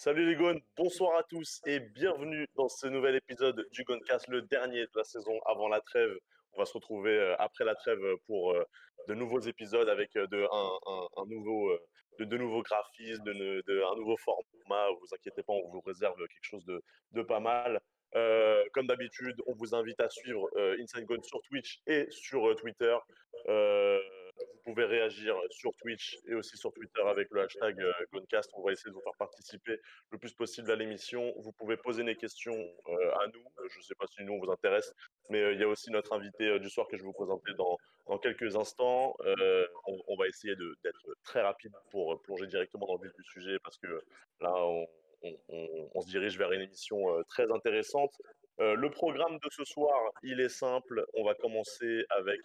Salut les gones, bonsoir à tous et bienvenue dans ce nouvel épisode du Goncast, le dernier de la saison avant la trêve. On va se retrouver après la trêve pour de nouveaux épisodes avec un nouveau, de nouveaux graphismes, un nouveau format. Vous inquiétez pas, on vous réserve quelque chose de pas mal. Comme d'habitude, on vous invite à suivre Inside Gone sur Twitch et sur Twitter. Euh, Vous pouvez réagir sur Twitch et aussi sur Twitter avec le hashtag Goncast. On va essayer de vous faire participer le plus possible à l'émission. Vous pouvez poser des questions à nous. Je ne sais pas si nous, on vous intéresse, mais il y a aussi notre invité du soir que je vais vous présenter dans quelques instants. On va essayer d'être très rapide pour plonger directement dans le vif du sujet parce que là, on se dirige vers une émission très intéressante. Le programme de ce soir, il est simple. On va commencer avec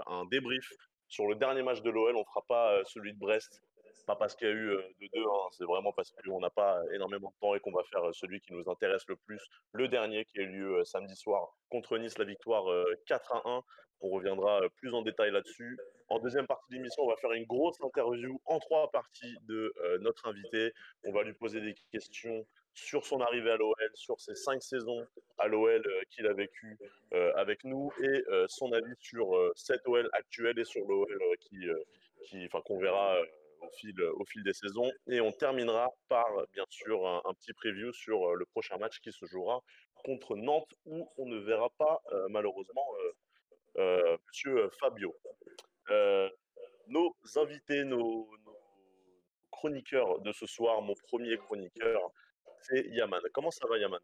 un débrief sur le dernier match de l'OL. On ne fera pas celui de Brest, pas parce qu'il y a eu 2-2, hein, c'est vraiment parce qu'on n'a pas énormément de temps et qu'on va faire celui qui nous intéresse le plus, le dernier qui a eu lieu samedi soir contre Nice, la victoire 4-1. On reviendra plus en détail là-dessus. En deuxième partie de l'émission, on va faire une grosse interview en trois parties de notre invité. On va lui poser des questions sur son arrivée à l'OL, sur ses 5 saisons à l'OL qu'il a vécu avec nous et son avis sur cette OL actuelle et sur l'OL qu'on verra au fil des saisons. Et on terminera par, bien sûr, un petit preview sur le prochain match qui se jouera contre Nantes, où on ne verra pas, malheureusement, Monsieur Fabio. Euh, nos invités, nos chroniqueurs de ce soir, mon premier chroniqueur, c'est Yaman. Comment ça va, Yaman?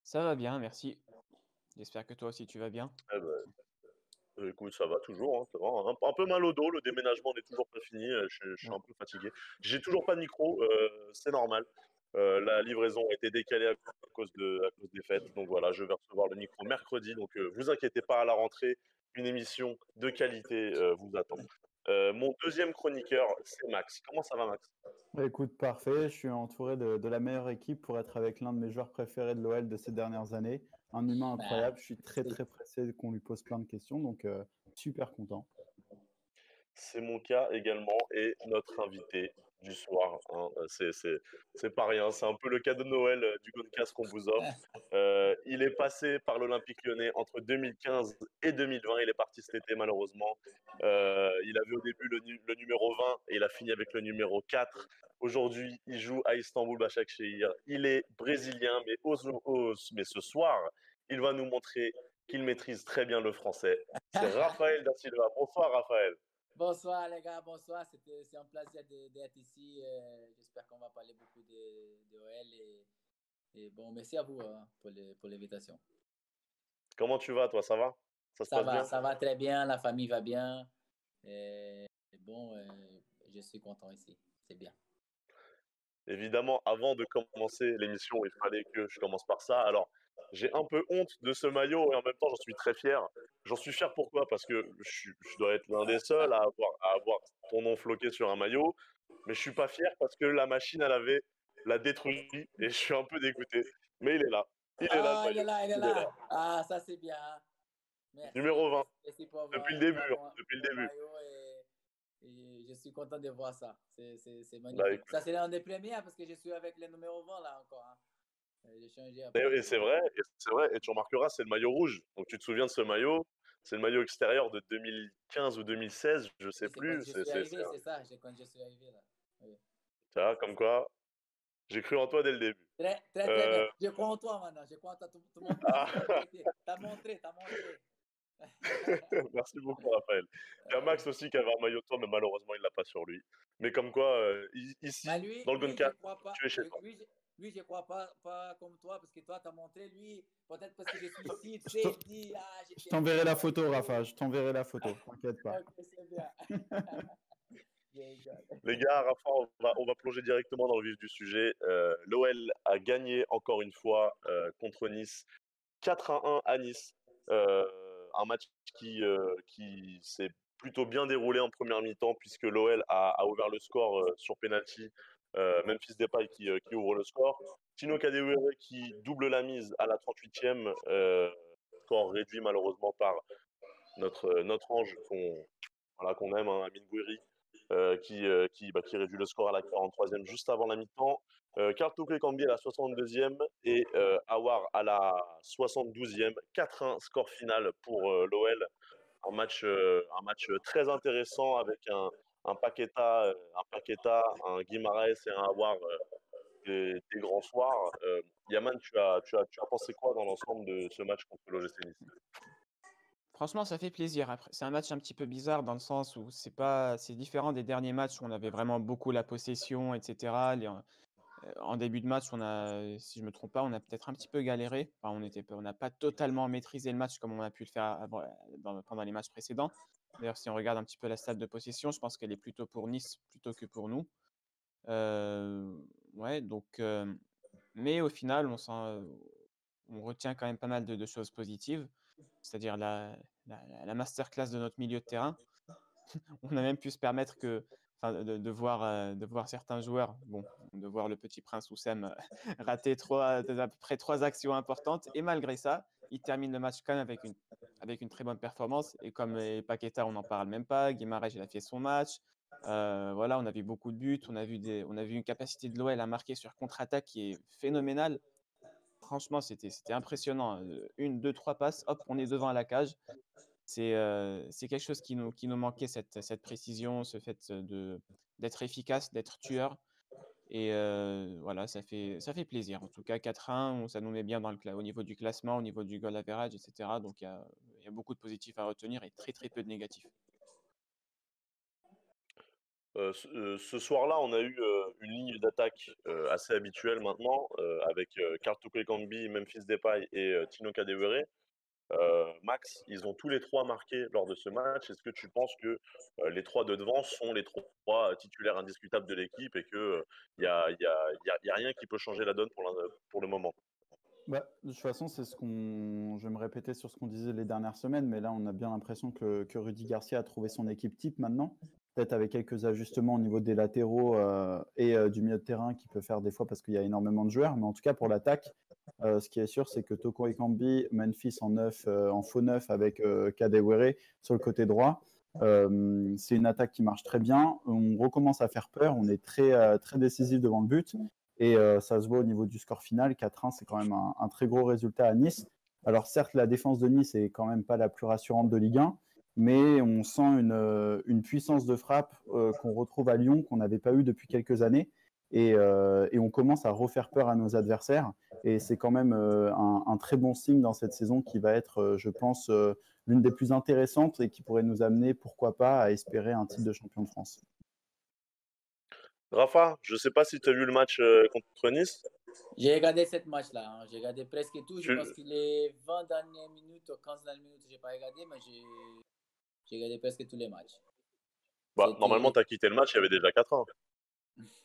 Ça va bien, merci. J'espère que toi aussi tu vas bien. Eh ben, écoute, ça va toujours, hein, ça va. Un peu mal au dos, le déménagement n'est toujours pas fini, je suis Ouais. un peu fatigué. J'ai toujours pas de micro, c'est normal. La livraison a été décalée à cause des fêtes, donc voilà, je vais recevoir le micro mercredi, donc vous inquiétez pas, à la rentrée, une émission de qualité vous attend. Mon deuxième chroniqueur, c'est Max. Comment ça va, Max? Écoute, parfait. Je suis entouré de la meilleure équipe pour être avec l'un de mes joueurs préférés de l'OL de ces dernières années. Un humain incroyable. Je suis très, très pressé qu'on lui pose plein de questions. Donc, super content. C'est mon cas également et notre invité du soir, hein, c'est pas rien, c'est un peu le cadeau de Noël du Goncast qu'on vous offre. Il est passé par l'Olympique Lyonnais entre 2015 et 2020, il est parti cet été malheureusement. Il avait au début le numéro 20 et il a fini avec le numéro 4. Aujourd'hui, il joue à Istanbul Başakşehir. Il est brésilien, mais ce soir, il va nous montrer qu'il maîtrise très bien le français. C'est Raphaël Da Silva. Bonsoir Raphaël. Bonsoir les gars, bonsoir. C'est un plaisir d'être ici. J'espère qu'on va parler beaucoup de OL et bon, merci à vous pour l'invitation. Comment tu vas, toi? Ça va? Ça se passe bien? Ça va très bien, la famille va bien. Et bon, je suis content ici. C'est bien. Évidemment, avant de commencer l'émission, il fallait que je commence par ça. Alors, j'ai un peu honte de ce maillot et en même temps, j'en suis très fier. J'en suis fier pourquoi? Parce que je dois être l'un des seuls à avoir ton nom floqué sur un maillot. Mais je suis pas fier parce que la machine, l'a détruit et je suis un peu dégoûté. Mais il est là. Il est là, le Ah, il est maillot. là, il est Il est là. là. Ah, ça c'est bien. Merci. Numéro 20. Merci pour Depuis le avoir, début. Depuis le mon début. maillot et je suis content de voir ça. C'est Bah, magnifique. écoute. Ça, c'est l'un des premiers parce que je suis avec le numéro 20 là encore. Hein. J'ai changé Et, après. et c'est vrai, et tu remarqueras, c'est le maillot rouge. Donc tu te souviens de ce maillot? C'est le maillot extérieur de 2015 ou 2016, je sais C'est quand plus. je suis arrivé, c'est ça. C'est quand je suis arrivé là. Oui. Tu vois, comme quoi, j'ai cru en toi dès le début. Très, très, très bien. Je crois en toi maintenant. Je crois en toi. Tout le monde Ah, t'as montré, t'as montré. merci beaucoup, Raphaël. Il y a Max aussi qui avait un maillot de toi, mais malheureusement, il l'a pas sur lui. Mais comme quoi, ici, Mais dans le lui, je Goncast, crois pas. tu es chez toi. Lui, je crois pas comme toi parce que toi, t'as montré. Lui, peut-être parce que je suis ici, tu Je sais, te- il dit, ah, Je t'enverrai la photo, Rafa. Je t'enverrai la photo. T'inquiète pas. Ok, c'est bien. Je rigole. Les gars, Rafa, on va plonger directement dans le vif du sujet. L'OL a gagné encore une fois contre Nice, 4-1 à Nice. Un match qui s'est plutôt bien déroulé en première mi-temps puisque l'OL a ouvert le score sur penalty. Memphis Depay qui ouvre le score. Tino Kadewere qui double la mise à la 38e. Score réduit malheureusement par notre ange qu'on aime, hein, Amine Gouiri. qui réduit le score à la 43e juste avant la mi-temps. Karl Toko Ekambi à la 62e et Aouar à la 72e. 4-1 score final pour l'OL. Un match très intéressant avec un Paqueta, un Guimaraes et un Aouar des grands soirs. Yaman, tu as pensé quoi dans l'ensemble de ce match contre l'OGC Nice? Franchement, ça fait plaisir. Après, c'est un match un petit peu bizarre dans le sens où c'est différent des derniers matchs où on avait vraiment beaucoup la possession, etc. En début de match, si je me trompe pas, on a peut-être un petit peu galéré. Enfin, on n'a pas totalement maîtrisé le match comme on a pu le faire pendant les matchs précédents. D'ailleurs, si on regarde un petit peu la stade de possession, je pense qu'elle est plutôt pour Nice plutôt que pour nous. Ouais, donc, mais au final, on retient quand même pas mal de choses positives, c'est-à-dire la masterclass de notre milieu de terrain. On a même pu se permettre de voir certains joueurs, de voir le Petit Prince Oussem rater à peu près 3 actions importantes. Et malgré ça, il termine le match quand même avec une très bonne performance. Et comme Paqueta, on n'en parle même pas. Guimaraes, il a fait son match. Voilà, on a vu beaucoup de buts. On a vu une capacité de l'OL à marquer sur contre-attaque qui est phénoménale. Franchement, c'était impressionnant. 1, 2, 3 passes, hop, on est devant la cage. C'est quelque chose qui nous manquait, cette précision, ce fait d'être efficace, d'être tueur. Et voilà, ça fait plaisir. En tout cas, 4-1, ça nous met bien au niveau du classement, au niveau du goal average, etc. Donc, il y a beaucoup de positifs à retenir et très, très peu de négatifs. Ce soir-là, on a eu une ligne d'attaque assez habituelle maintenant, avec Karl Toko Ekambi, Memphis Depay et Tino Kadewere. Max, ils ont tous les trois marqué lors de ce match. Est-ce que tu penses que les trois de devant sont les trois titulaires indiscutables de l'équipe et qu'il n'y a, y a rien qui peut changer la donne pour le moment? Bah, de toute façon, je vais me répéter sur ce qu'on disait les dernières semaines, mais là, on a bien l'impression que Rudy Garcia a trouvé son équipe type maintenant, peut-être avec quelques ajustements au niveau des latéraux et du milieu de terrain qui peut faire des fois parce qu'il y a énormément de joueurs, mais en tout cas pour l'attaque, ce qui est sûr, c'est que Toko Ekambi, Memphis en faux neuf avec Kadewere sur le côté droit. C'est une attaque qui marche très bien. On recommence à faire peur. On est très décisif devant le but. Et ça se voit au niveau du score final. 4-1, c'est quand même un très gros résultat à Nice. Alors certes, la défense de Nice est quand même pas la plus rassurante de Ligue 1, mais on sent une puissance de frappe qu'on retrouve à Lyon, qu'on n'avait pas eu depuis quelques années. Et on commence à refaire peur à nos adversaires. Et c'est quand même un très bon signe dans cette saison qui va être, je pense, l'une des plus intéressantes et qui pourrait nous amener, pourquoi pas, à espérer un titre de champion de France. Rafa, je ne sais pas si tu as vu le match contre Nice. J'ai regardé cette match-là, hein. J'ai regardé presque tout. Je Tu- pense que les 20 dernières minutes, 15 dernières minutes, je n'ai pas regardé, mais j'ai regardé presque tous les matchs. Bah, C'était- normalement, tu as quitté le match, il y avait déjà 4-1.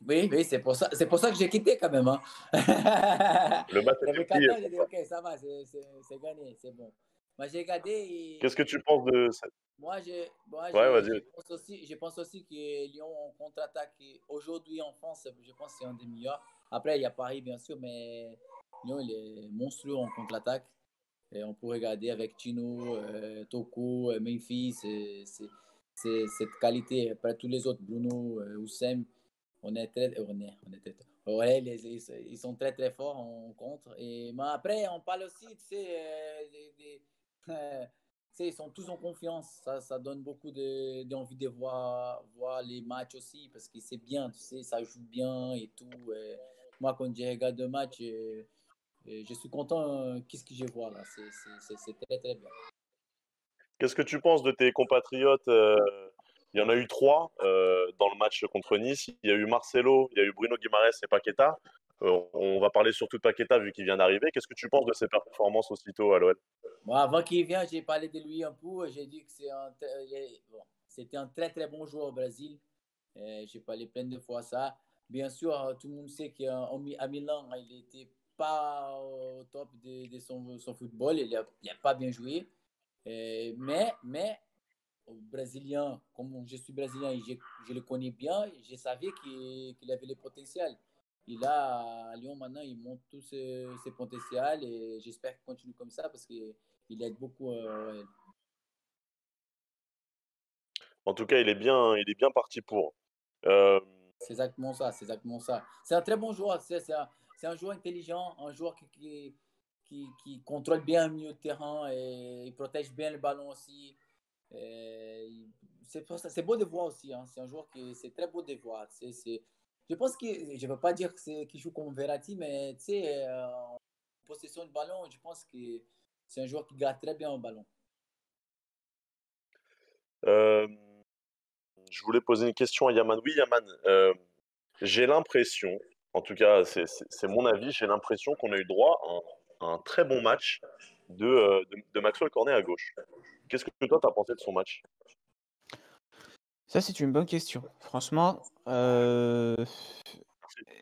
Oui, c'est pour ça que j'ai quitté quand même, hein. Le match Il y était avait plié. 4 ans, j'ai dit, ok, ça va, c'est gagné, c'est bon. Moi, j'ai regardé et Qu'est-ce que tu penses de cette... Ouais, vas-y. je pense aussi que Lyon en contre-attaque aujourd'hui en France, je pense que c'est un des meilleurs. Après, il y a Paris, bien sûr, mais Lyon, il est monstrueux en contre-attaque. Et on peut regarder avec Chino, Toko, Memphis, c'est cette qualité. Après tous les autres, Bruno, Oussem, ouais, ils sont très très forts en contre. Mais après, on parle aussi, tu sais, tu sais, ils sont tous en confiance. Ça donne beaucoup d'envie de voir les matchs aussi parce que c'est bien, tu sais, ça joue bien et tout. Moi, quand je regarde le match, je suis content. Qu'est-ce que je vois là? C'est très très bien. Qu'est-ce que tu penses de tes compatriotes? Il y en a eu trois dans le match contre Nice. Il y a eu Marcelo, il y a eu Bruno Guimaraes et Paqueta. On va parler surtout de Paqueta vu qu'il vient d'arriver. Qu'est-ce que tu penses de ses performances aussitôt à l'OL? Bon, avant qu'il vienne, j'ai parlé de lui un peu. J'ai dit que c'était un très très bon joueur au Brésil. J'ai parlé plein de fois ça. Bien sûr, tout le monde sait qu'à Milan, il n'était pas au top de son football. Il n'a pas bien joué. Mais au Brésilien, comme je suis brésilien et je le connais bien, je savais qu'il avait le potentiel. Il a à Lyon maintenant, il montre tout ses potentiels et j'espère qu'il continue comme ça parce qu'il aide beaucoup. En tout cas, il est bien parti pour. Euh, C'est exactement ça, c'est exactement ça. C'est un très bon joueur, c'est un joueur intelligent, un joueur qui contrôle bien le milieu de terrain et il protège bien le ballon aussi. C'est beau de voir aussi, hein. C'est un joueur qui c'est très beau de voir. Je pense que je ne veux pas dire qu'il joue comme Verratti, mais tu sais, en possession de ballon, je pense que c'est un joueur qui garde très bien le ballon. euh, je voulais poser une question à Yaman. Oui, Yaman, j'ai l'impression, en tout cas, c'est mon avis, j'ai l'impression qu'on a eu droit à un très bon match de Maxwell Cornet à gauche. Qu'est-ce que toi, tu as pensé de son match? Ça, c'est une bonne question. Franchement,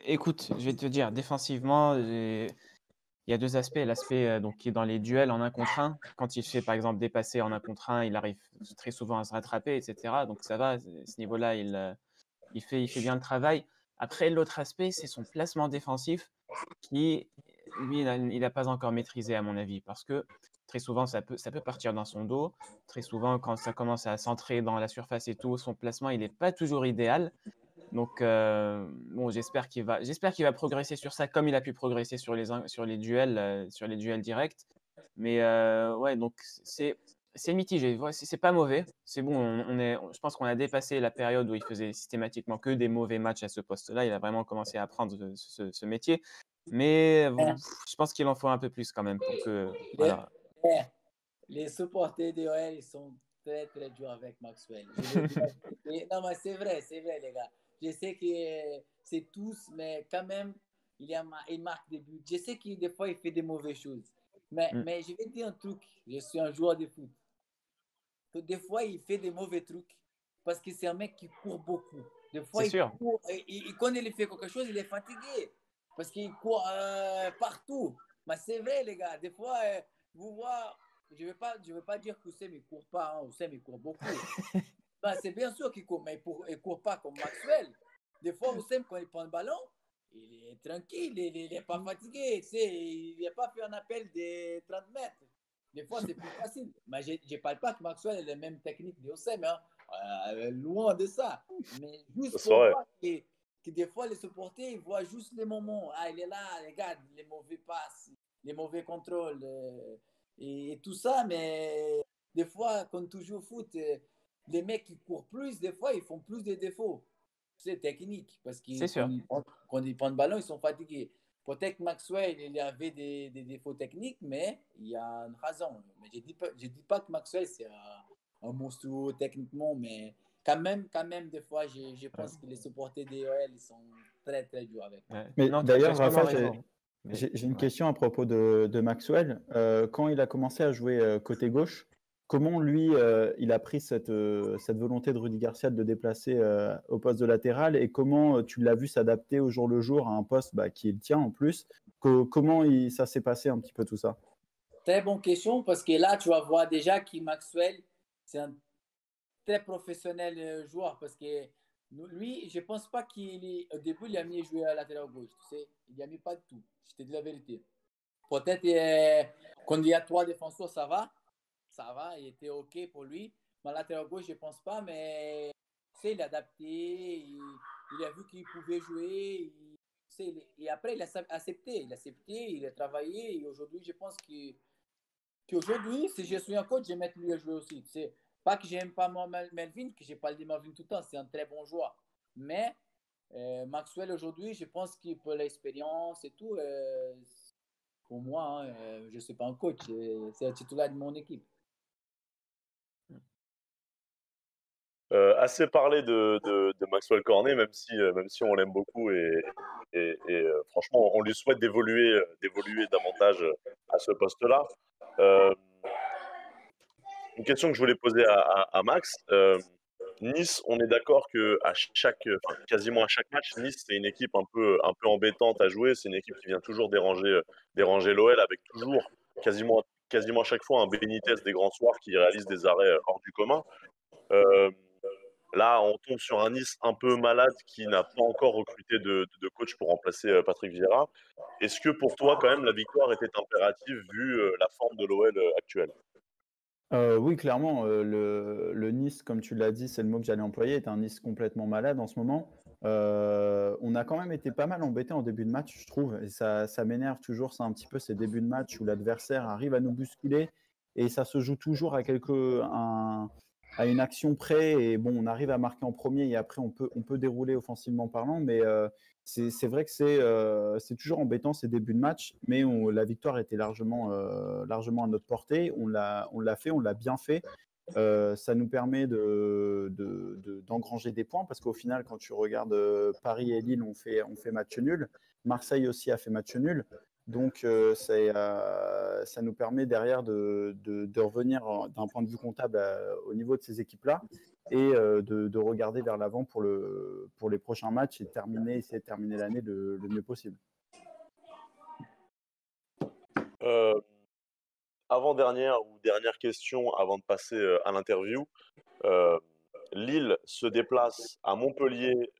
écoute, je vais te dire, défensivement, il y a deux aspects. L'aspect donc qui est dans les duels en 1 contre 1. Quand il se fait par exemple dépasser en 1 contre 1, il arrive très souvent à se rattraper, etc. Donc ça va, ce niveau-là, il fait bien le travail. Après, l'autre aspect, c'est son placement défensif qui, lui, il n'a pas encore maîtrisé, à mon avis, parce que très souvent, ça peut partir dans son dos. Très souvent, quand ça commence à centrer dans la surface et tout, son placement, il n'est pas toujours idéal. Donc, bon, j'espère qu'il va progresser sur ça, comme il a pu progresser sur les duels directs. Mais ouais, donc c'est mitigé. Ouais, c'est pas mauvais. C'est bon. Je pense qu'on a dépassé la période où il faisait systématiquement que des mauvais matchs à ce poste-là. Il a vraiment commencé à apprendre ce métier. Mais je pense qu'il en faut un peu plus quand même pour que, Les, voilà. les supporters de OL, ils sont très, très durs avec Maxwell. Non, mais c'est vrai, les gars. Je sais que c'est tous, mais quand même, il marque des buts. Je sais que des fois, il fait des mauvaises choses. Mais je vais te dire un truc. Je suis un joueur de foot. Que des fois, il fait des mauvais trucs parce que c'est un mec qui court beaucoup. Des fois, C'est il sûr. court. Quand il fait quelque chose, il est fatigué parce qu'il court partout. Mais c'est vrai, les gars. Des fois, vous voyez, je vais pas dire qu'Oussem ne court pas. Hein. Oussem, il court beaucoup. Ben, c'est bien sûr qu'il court, mais il ne court pas comme Maxwell. Des fois, Oussem, quand il prend le ballon, il est tranquille, il n'est pas fatigué. Tu sais, il n'a pas fait un appel de 30 mètres. Des fois, c'est plus facile. Mais je ne parle pas que Maxwell ait la même technique de Oussem. Hein. Loin de ça. Mais juste C'est pour vrai. voir que des fois, les supporters, ils voient juste les moments. Ah, il est là, regarde, les mauvais passes, les mauvais contrôles et tout ça. Mais des fois, quand tu joues au foot, les mecs qui courent plus, des fois, ils font plus de défauts. C'est technique, parce que C'est sûr. quand ils prennent le ballon, ils sont fatigués. Peut-être que Maxwell, il avait des défauts techniques, mais il y a une raison. Mais je ne dis pas que Maxwell, c'est un monstrueux techniquement, mais quand même des fois, je pense que les supporters des OL, ils sont très, très durs avec. Ouais. Mais Non, tu as d'ailleurs, sûrement Rafa, raison. Mais j'ai une ouais. question à propos de Maxwell. Quand il a commencé à jouer côté gauche, comment lui, il a pris cette volonté de Rudy Garcia de le déplacer au poste de latéral et comment tu l'as vu s'adapter au jour le jour à un poste qui est le tien en plus? Comment ça s'est passé un petit peu tout ça? Très bonne question, parce que là, tu vas voir déjà que Maxwell, c'est un très professionnel joueur, parce que lui, je pense pas au début, il a mis jouer à latéral gauche, tu sais. Il a mis pas de tout. Je te dis la vérité. Peut-être quand il y a 3 défenseurs, ça va, il était OK pour lui. Mais latéral gauche, je pense pas, mais tu sais, il a adapté, il a vu qu'il pouvait jouer, tu sais, et après, il a accepté, il a travaillé, et aujourd'hui, je pense qu'aujourd'hui, si je suis un coach, je vais mettre lui à jouer aussi. C'est pas que j'aime pas Melvin, que j'ai pas dit Melvin tout le temps, c'est un très bon joueur. Mais Maxwell aujourd'hui, je pense qu'il peut l'expérience et tout. Pour moi, hein, je ne suis pas un coach, c'est un titulaire de mon équipe. Assez parlé de Maxwell Cornet, même si on l'aime beaucoup franchement, on lui souhaite d'évoluer davantage à ce poste-là. Euh, une question que je voulais poser à Max. Nice, on est d'accord que quasiment à chaque match, Nice c'est une équipe un peu embêtante à jouer. C'est une équipe qui vient toujours déranger l'OL avec toujours quasiment à chaque fois un Benitez des grands soirs qui réalise des arrêts hors du commun. Euh, Là, on tombe sur un Nice un peu malade qui n'a pas encore recruté de coach pour remplacer Patrick Vieira. Est-ce que pour toi, quand même, la victoire était impérative vu la forme de l'OL actuelle? Oui, clairement, le Nice, comme tu l'as dit, c'est le mot que j'allais employer, est un Nice complètement malade en ce moment. On a quand même été pas mal embêtés en début de match, je trouve, et ça m'énerve toujours, c'est un petit peu ces débuts de match où l'adversaire arrive à nous bousculer et ça se joue toujours à une action près et bon, on arrive à marquer en premier et après on peut dérouler offensivement parlant, mais c'est vrai que c'est toujours embêtant ces débuts de match, mais la victoire était largement à notre portée. On l'a fait, on l'a bien fait. Ça nous permet d'engranger des points parce qu'au final, quand tu regardes Paris et Lille, on fait match nul. Marseille aussi a fait match nul. Donc, ça nous permet derrière de revenir d'un point de vue comptable au niveau de ces équipes-là et de regarder vers l'avant pour les prochains matchs et essayer de terminer l'année le mieux possible. Euh, Avant-dernière ou dernière question avant de passer à l'interview. Euh, Lille se déplace à Montpellier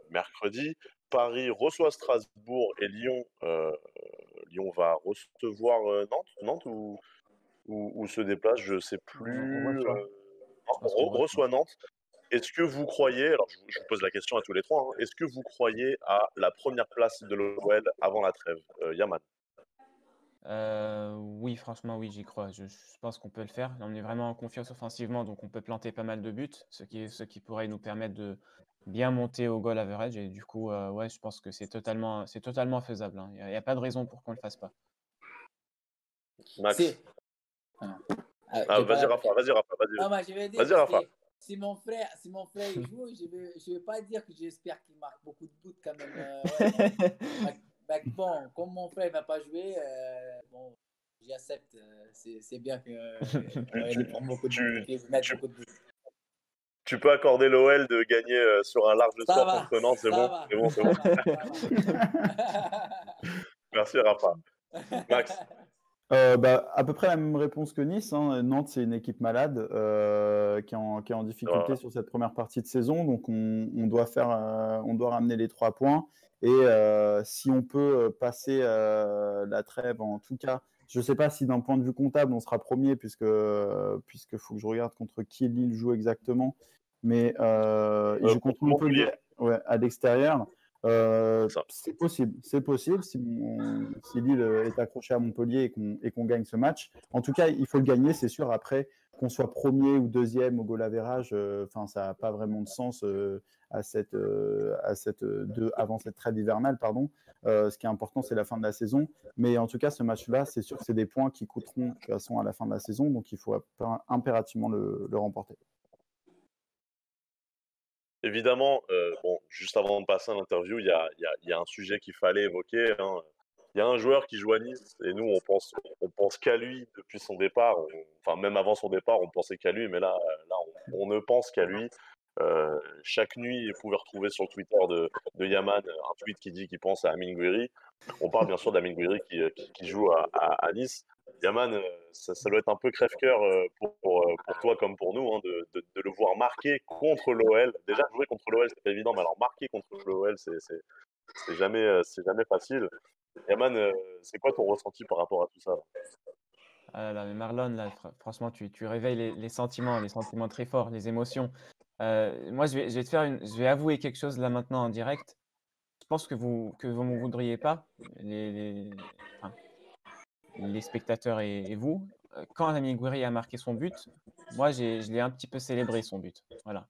mercredi. Paris reçoit Strasbourg et Lyon va recevoir Nantes ou se déplace, je ne sais On plus. reçoit. Non, Je pense qu'on reçoit. reçoit Nantes. Est-ce que vous croyez, alors je vous pose la question à tous les trois, hein, est-ce que vous croyez à la première place de l'OL avant la trêve, Yaman? Oui, franchement, oui, j'y crois. Je pense qu'on peut le faire. On est vraiment en confiance offensivement, donc on peut planter pas mal de buts, ce qui pourrait nous permettre de bien monter au goal average. Et du coup, ouais, je pense que c'est totalement faisable, hein. Il n'y a pas de raison pour qu'on ne le fasse pas. Max? C'est. Ah, vas-y Rafa, vas-y. Non, mais je vais dire Vas-y Rafa. si mon frère il joue, je vais pas dire que j'espère qu'il marque beaucoup de buts quand même. Mais bon, comme mon frère ne va pas jouer, bon, j'accepte. C'est bien qu'il prend beaucoup de buts, qu'il mette tu- beaucoup de buts. Tu peux accorder l'OL de gagner sur un large Ça score va, contre Nantes, c'est ça bon? va, C'est bon, c'est ça bon. va. Merci Rafa. Max? À peu près la même réponse que Nice, hein. Nantes, c'est une équipe malade qui est en difficulté sur cette première partie de saison. Donc, on doit ramener les 3 points. Et si on peut passer la trêve, en tout cas, je ne sais pas si d'un point de vue comptable, on sera premier, puisque faut que je regarde contre qui Lille joue exactement. Mais il joue contre Montpellier, ouais, à l'extérieur. C'est possible si Lille est accroché à Montpellier et qu'on gagne ce match. En tout cas, il faut le gagner, c'est sûr. Après, qu'on soit premier ou deuxième au goal average, ça n'a pas vraiment de sens avant cette trêve hivernale, pardon. Ce qui est important, c'est la fin de la saison. Mais en tout cas, ce match-là, c'est sûr que c'est des points qui coûteront de toute façon à la fin de la saison, donc il faut impérativement le remporter. Évidemment, bon, juste avant de passer à l'interview, il y a un sujet qu'il fallait évoquer, hein. Il y a un joueur qui joue à Nice et nous, on pense qu'à lui depuis son départ. Enfin, même avant son départ, on pensait qu'à lui, mais là on ne pense qu'à lui. Chaque nuit, vous pouvez retrouver sur le Twitter de Yaman un tweet qui dit qu'il pense à Amine Gouiri. On parle bien sûr d'Amine Gouiri qui joue à Nice. Yaman, ça doit être un peu crève-cœur pour toi comme pour nous, hein, de le voir marquer contre l'OL. Déjà, jouer contre l'OL, c'est pas évident, mais alors marquer contre l'OL, c'est jamais facile. Yaman, c'est quoi ton ressenti par rapport à tout ça? Ah là là, mais Marlon, là, franchement, tu réveilles les sentiments très forts, les émotions. Moi, je vais avouer quelque chose là maintenant en direct. Je pense que vous m'en voudriez pas, enfin, les spectateurs et vous. Quand Amine Gouiri a marqué son but, moi, je l'ai un petit peu célébré son but. Voilà.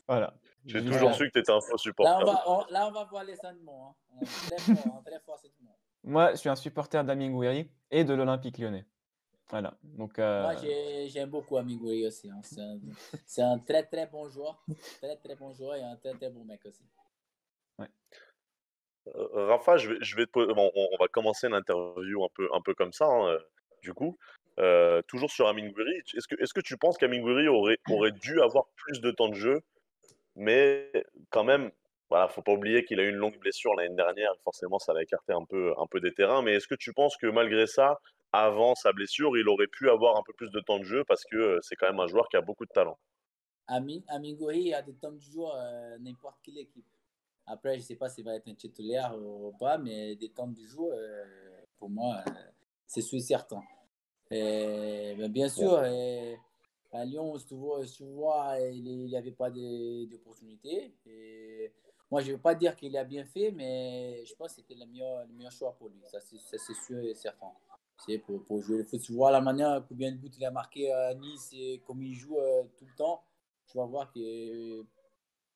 Voilà. J'ai Juste, toujours su que tu étais un faux supporter. Là, on va voir les sentiments. Hein. Très fort sentiments. Moi, je suis un supporter d'Amine Gouiri et de l'Olympique Lyonnais. Voilà. Donc, Moi, j'aime beaucoup Amine Gouiri aussi. Hein. C'est un très, très bon joueur. Très, très bon joueur et un très, très bon mec aussi. ouais. Rafa, je vais te poser, bon, on va commencer l'interview un peu comme ça, hein, du coup. Toujours sur Amine Gouiri, est-ce que tu penses qu'Amine Gouiri aurait dû avoir plus de temps de jeu, mais quand même, voilà, faut pas oublier qu'il a eu une longue blessure l'année dernière, forcément ça l'a écarté un peu des terrains, mais est-ce que tu penses que malgré ça, avant sa blessure, il aurait pu avoir un peu plus de temps de jeu parce que c'est quand même un joueur qui a beaucoup de talent? Amine Gouiri a des temps de jeu n'importe quelle équipe. Après, je ne sais pas s'il va être un titulaire ou pas, mais des temps de jeu, pour moi, c'est sûr et certain. Mais bien sûr, à Lyon, si tu vois, il n'y avait pas d'opportunité. Et moi, je ne veux pas dire qu'il a bien fait, mais je pense que c'était le meilleur choix pour lui. Ça, c'est sûr et certain. C'est pour jouer le foot. Tu vois la manière combien de buts il a marqué à Nice et comme il joue tout le temps. Tu vas voir que.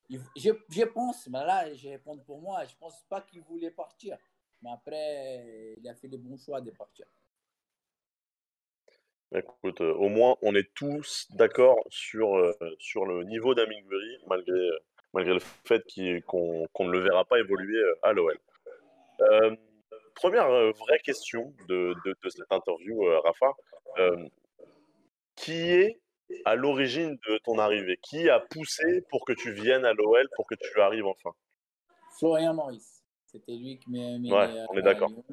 Je pense, mais là, je réponds pour moi. Je pense pas qu'il voulait partir. Mais après, il a fait le bon choix de partir. Écoute, au moins, on est tous d'accord sur le niveau d'Amine Gouiri, malgré le fait qu'on ne le verra pas évoluer à l'OL. Euh, Première vraie question de cette interview, Rafa. Euh, qui est à l'origine de ton arrivée? Qui a poussé pour que tu viennes à l'OL, pour que tu arrives enfin? Florian Maurice, c'était lui qui m'a Ouais, amené on est à d'accord. Lyon.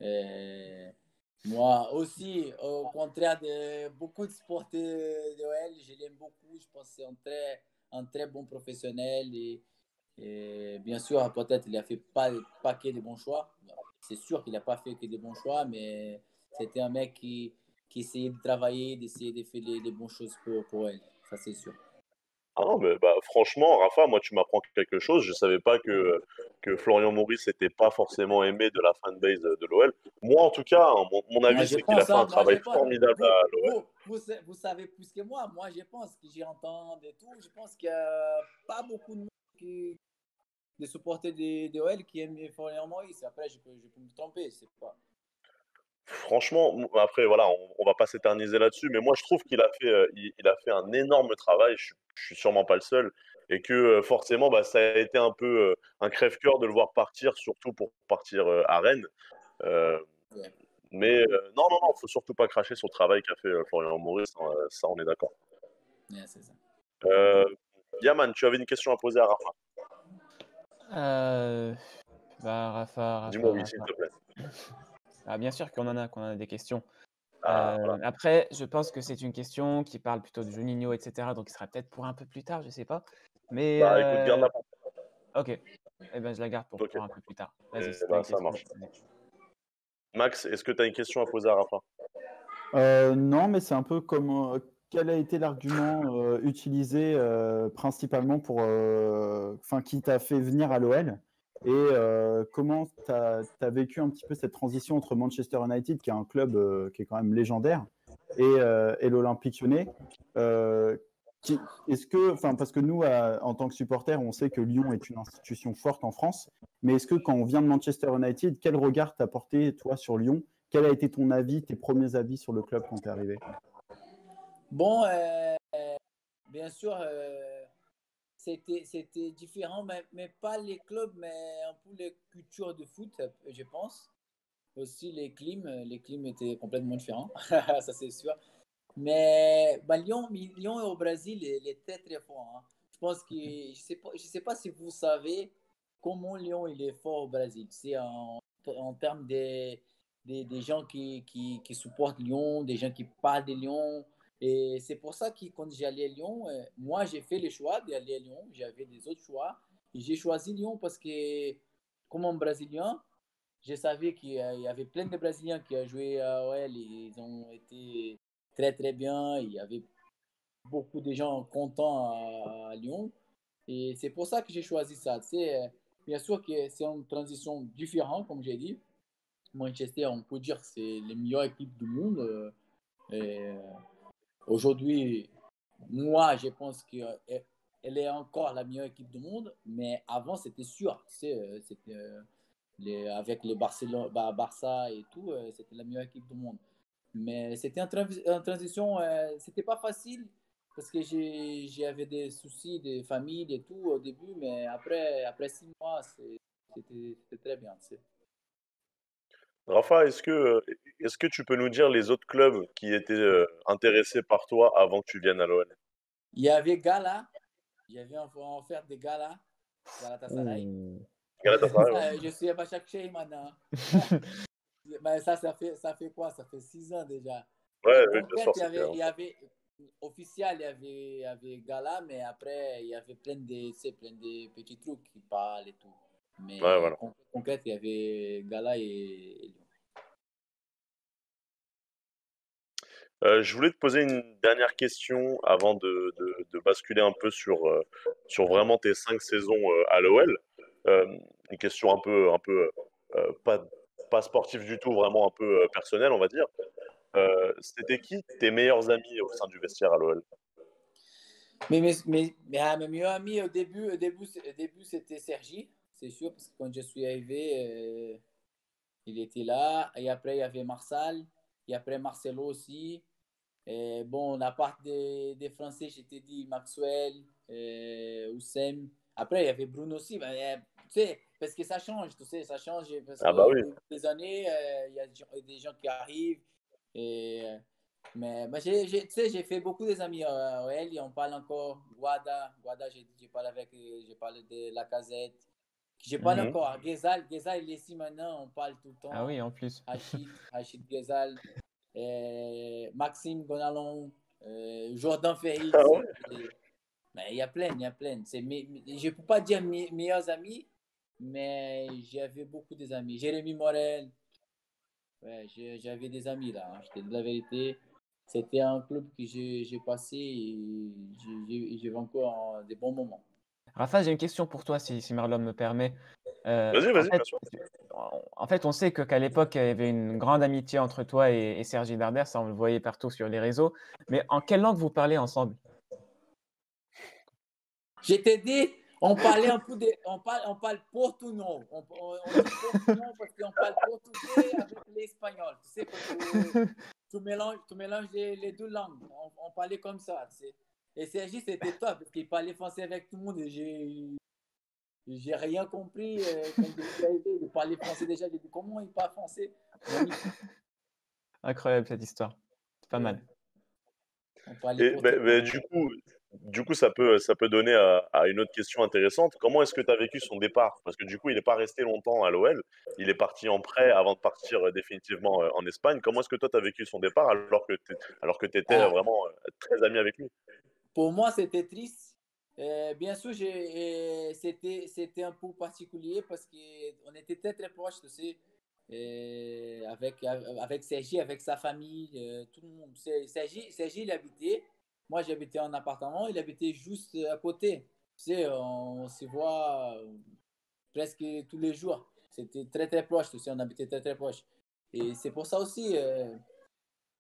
Et moi aussi, au contraire de beaucoup de supporters de l'OL, je l'aime beaucoup. Je pense que c'est un très bon professionnel. Et bien sûr, peut-être il a fait pas que des bons choix. C'est sûr qu'il n'a pas fait que des bons choix, mais c'était un mec qui essayait de travailler, d'essayer de faire les bonnes choses pour elle. Ça, c'est sûr. Ah non, mais bah, franchement, Rafa, moi, tu m'apprends quelque chose. Je savais pas que Florian Maurice n'était pas forcément aimé de la fanbase de l'OL. Moi, en tout cas, hein, mon Moi, avis, je c'est qu'il a pense, fait un hein, moi, je travail pense. formidable à l'OL. Vous savez plus que moi. Moi, je pense que j'entends et tout. Je pense qu'il n'y a pas beaucoup de monde des supporters de OL qui aiment Florian Maurice. Après, je peux me tromper. C'est pas. Franchement, après, voilà, on va pas s'éterniser là-dessus, mais moi, je trouve qu'il a il a fait un énorme travail. Je suis sûrement pas le seul. Et que forcément, bah, ça a été un peu un crève-cœur de le voir partir, surtout pour partir à Rennes. Euh, Ouais, mais non, non, non, faut surtout pas cracher sur le travail qu'a fait Florian Maurice, hein, ça, on est d'accord. ouais, c'est ça. Euh, Yaman, tu avais une question à poser à Rafa. Euh, Bah, Dis-moi oui, s'il Rafa. te plaît. Ah, bien sûr qu'on en a des questions. Ah, voilà. Après, je pense que c'est une question qui parle plutôt de Juninho, et cetera, donc il sera peut-être pour un peu plus tard, je sais pas. Mais Bah, écoute, garde-la pour OK. Eh ben, je la garde toi. Ok, pour un peu plus tard. Vas-y, et si tu as bah, une ça question, marche. vas-y. Max, est-ce que tu as une question à poser à Rafa? Non, mais c'est un peu comme quel a été l'argument utilisé principalement pour, enfin, qui t'a fait venir à l'OL et comment tu as vécu un petit peu cette transition entre Manchester United, qui est un club qui est quand même légendaire, et l'Olympique Lyonnais. Est-ce que, enfin, parce que nous, en tant que supporters, on sait que Lyon est une institution forte en France, mais est-ce que quand on vient de Manchester United, quel regard t'as porté, toi, sur Lyon? Quel a été ton avis, tes premiers avis sur le club quand tu es arrivé? Bon, bien sûr, c'était différent, mais pas les clubs, mais un peu les cultures de foot, je pense. Aussi, les clims étaient complètement différents, ça c'est sûr. Mais bah, Lyon au Brésil, il est très très fort, hein. Je pense que je sais pas si vous savez comment Lyon il est fort au Brésil. C'est en termes des gens qui supportent Lyon, des gens qui parlent de Lyon. Et c'est pour ça que quand j'allais à Lyon, moi j'ai fait le choix d'aller à Lyon. J'avais des autres choix. Et j'ai choisi Lyon parce que, comme un Brésilien, je savais qu'il y avait plein de Brésiliens qui ont joué à OL. Ils ont été très très bien. Il y avait beaucoup de gens contents à Lyon. Et c'est pour ça que j'ai choisi ça. Bien sûr que c'est une transition différente, comme j'ai dit. Manchester, on peut dire que c'est les meilleures équipes du monde. Et aujourd'hui, moi, je pense qu'elle est encore la meilleure équipe du monde. Mais avant, c'était sûr. C'était avec les Barça et tout, c'était la meilleure équipe du monde. Mais c'était une transition, c'était pas facile parce que j'avais des soucis de famille et tout au début, mais après 6 mois, c'était très bien. Rafa, est-ce que tu peux nous dire les autres clubs qui étaient intéressés par toi avant que tu viennes à l'OL? Il y avait Gala, il y avait offert de Gala, Galatasaray. Ouh. Galatasaray, ouais. Je suis à Başakşehir maintenant. Mais ça fait quoi? Ça fait 6 ans déjà. Ouais, Et oui, bien sûr, Conquête, c'était il y avait officiel, il y avait Gala, mais après, il y avait plein de petits trucs qui parlent et tout. ouais, Mais voilà. Conquête, il y avait Gala et Lyon. Je voulais te poser une dernière question avant de basculer un peu sur vraiment tes 5 saisons à l'OL. Une question un peu pas sportive du tout, vraiment un peu personnelle, on va dire. C'était qui tes meilleurs amis au sein du vestiaire à l'OL? Mes meilleurs amis au début c'était Sergi, c'est sûr, parce que quand je suis arrivé, il était là. Et après, il y avait Marsal. Et après, Marcelo aussi. Et bon, à part des Français, je t'ai dit Maxwell, Oussem. Après, il y avait Bruno aussi. Ben, tu sais, parce que ça change, tu sais, ça change. Parce Ah bah que oui. des années, il y a des gens qui arrivent. Et, mais tu sais, j'ai fait beaucoup des amis à OL. Et on parle encore. Guada, j'ai parlé avec, j'ai parlé de Lacazette. J'ai parlé Mhm. encore. Gezal, il est ici maintenant. On parle tout le Ah temps. oui, en plus. Achid Gezal. Maxime Gonalon, Jordan Ah Félix. ouais. Mais il y a plein, il y a plein. Je ne peux pas dire mes meilleurs amis, mais j'avais beaucoup des amis. Jérémy Morel, ouais, j'avais des amis là. Je te dis la vérité. C'était un club que j'ai passé et j'ai eu encore des bons moments. Rafa, j'ai une question pour toi, si Marlon me permet. Vas-y, En vas-y, bien fait, sûr. on sait qu'à l'époque, il y avait une grande amitié entre toi et Sergi Darder, ça on le voyait partout sur les réseaux. Mais en quelle langue vous parlez ensemble? Je t'ai dit, on parlait un peu on parle portugais. On dit portugais parce qu'on parle portugais avec l'espagnol. Tu sais, quand tu mélanges les deux langues. On parlait comme ça, tu sais. Et Sergi, c'était top parce qu'il parlait français avec tout le monde. Et j'ai rien compris quand je suis arrivé. Il parlait français déjà. J'ai dit, comment il parle français? Magnifique. Incroyable cette histoire. C'est pas Ouais. mal. On parlait Et portugais. du coup, ça peut donner à une autre question intéressante. Comment est-ce que tu as vécu son départ? Parce que du coup, il n'est pas resté longtemps à l'OL. Il est parti en prêt avant de partir définitivement en Espagne. Comment est-ce que toi, tu as vécu son départ alors que tu étais Ah, vraiment très ami avec lui? pour moi, c'était triste. Bien sûr, c'était un peu particulier parce qu'on était très, très proches, tu sais, avec Sergi, avec sa famille, tout le monde. Sergi, il habitait. Moi, j'habitais en appartement, il habitait juste à côté. Tu sais, on se voit presque tous les jours. C'était très, très proche, tu sais, on habitait très, très proche. Et c'est pour ça aussi.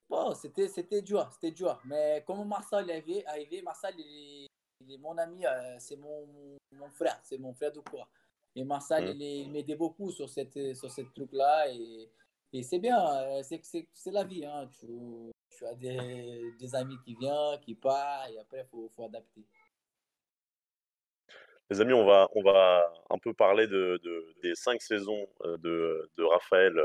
Bon, c'était dur, c'était dur. Mais comme Marcel est arrivé, Marcel, il est mon ami, c'est mon frère, c'est mon frère de quoi. Et Marcel, Hmm. il m'aidait beaucoup sur cette truc-là. Et c'est bien, c'est la vie. Hein. Tu as des amis qui viennent, qui partent, et après, il faut adapter. Les amis, on va un peu parler des 5 saisons de Raphaël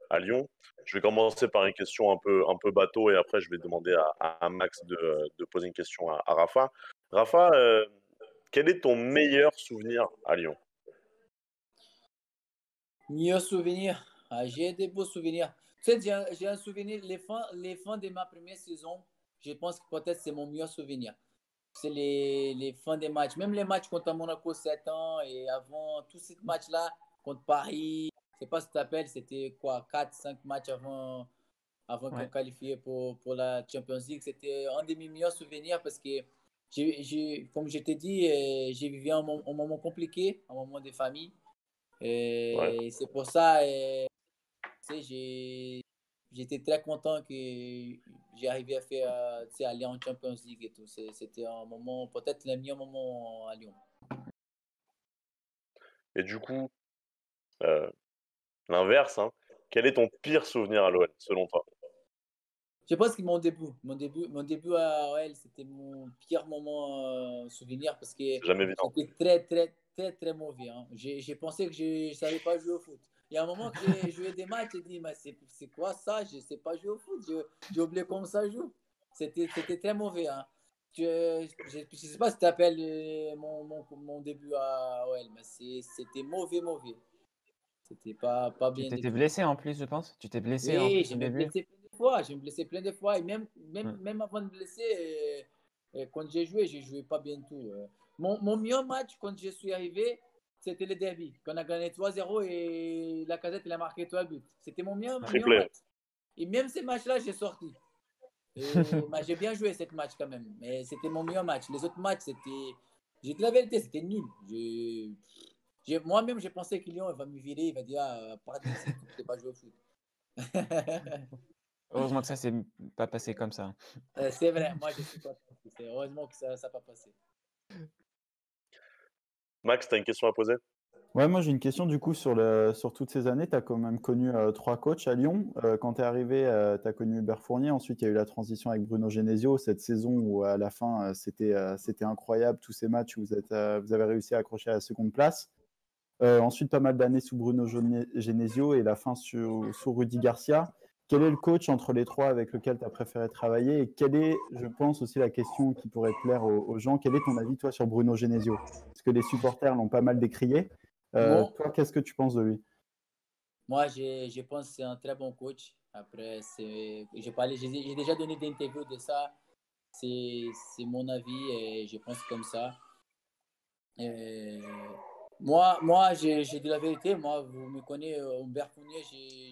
à Lyon. Je vais commencer par une question un peu bateau et après je vais demander à Max de poser une question à Rafa. Rafa, quel est ton meilleur souvenir à Lyon? Meilleur souvenir, j'ai des beaux souvenirs. Tu sais, j'ai un souvenir, les fins de ma première saison, je pense que peut-être c'est mon meilleur souvenir. C'est les fins des matchs. Même les matchs contre Monaco 7 ans et avant, tous ces matchs-là, contre Paris, je sais pas si tu t'appelles, c'était quoi, 4 5 matchs avant qu'on Ouais. qualifiait pour la Champions League. C'était un de mes meilleurs souvenirs parce que, comme je t'ai dit, j'ai vécu un moment compliqué, un moment de famille. Ouais. Et c'est pour ça, tu sais, j'étais très content que j'ai arrivé à faire, tu sais, aller en Champions League et tout. C'était un moment, peut-être le meilleur moment à Lyon. Et du coup, euh, l'inverse, hein, quel est ton pire souvenir à l'OL, selon toi? Je pense que mon début à OL, c'était mon pire moment souvenir parce que C'est jamais évident. j'étais très, très, très, très mauvais. Hein. J'ai pensé que je ne savais pas jouer au foot. Il y a un moment que j'ai joué des matchs, j'ai dit, mais c'est quoi ça? Je ne sais pas jouer au foot. J'ai oublié comment ça joue. C'était très mauvais. Hein. Je ne sais pas si tu appelles mon début à OL, mais c'était mauvais, mauvais. C'était pas Tu bien du t'étais tout. blessé en plus, je pense. Tu t'es blessé en Oui, plus je au me début. blessais plein de fois. Je me blessais plein de fois. Et même, même, Hmm. même avant de me blesser, quand j'ai joué pas bien tout. Mon meilleur match quand je suis arrivé, c'était le derby. Quand on a gagné 3-0 et Lacazette il a marqué 3 buts. C'était mon meilleur Triplé. match. Et même ces matchs-là, j'ai sorti. J'ai bien joué cette match quand même. Mais c'était mon meilleur match. Les autres matchs, c'était. J'ai dit la vérité, c'était nul. Moi-même, j'ai pensé que Lyon il va me virer. Il va dire pars d'ici, tu ne sais pas jouer au foot. Heureusement que ça s'est pas passé comme ça. C'est vrai, moi je suis pas. C'est heureusement que ça n'a pas passé. Max, tu as une question à poser? Ouais, moi j'ai une question du coup sur toutes ces années. Tu as quand même connu 3 coachs à Lyon. Quand tu es arrivé, tu as connu Hubert Fournier. Ensuite, il y a eu la transition avec Bruno Genesio, cette saison où à la fin, c'était incroyable. Tous ces matchs où vous avez réussi à accrocher à la seconde place. Ensuite, pas mal d'années sous Bruno Genesio et la fin sous Rudy Garcia. Quel est le coach entre les 3 avec lequel tu as préféré travailler? Et quelle est, je pense, aussi la question qui pourrait plaire aux gens, quel est ton avis, toi, sur Bruno Genesio? Parce que les supporters l'ont pas mal décrié. Bon, Toi, qu'est-ce que tu penses de lui? moi je pense que c'est un très bon coach. Après, j'ai déjà donné des interviews de ça. C'est mon avis et je pense comme ça. Euh, moi j'ai dit la vérité. Moi, vous me connaissez, Humbert Fournier,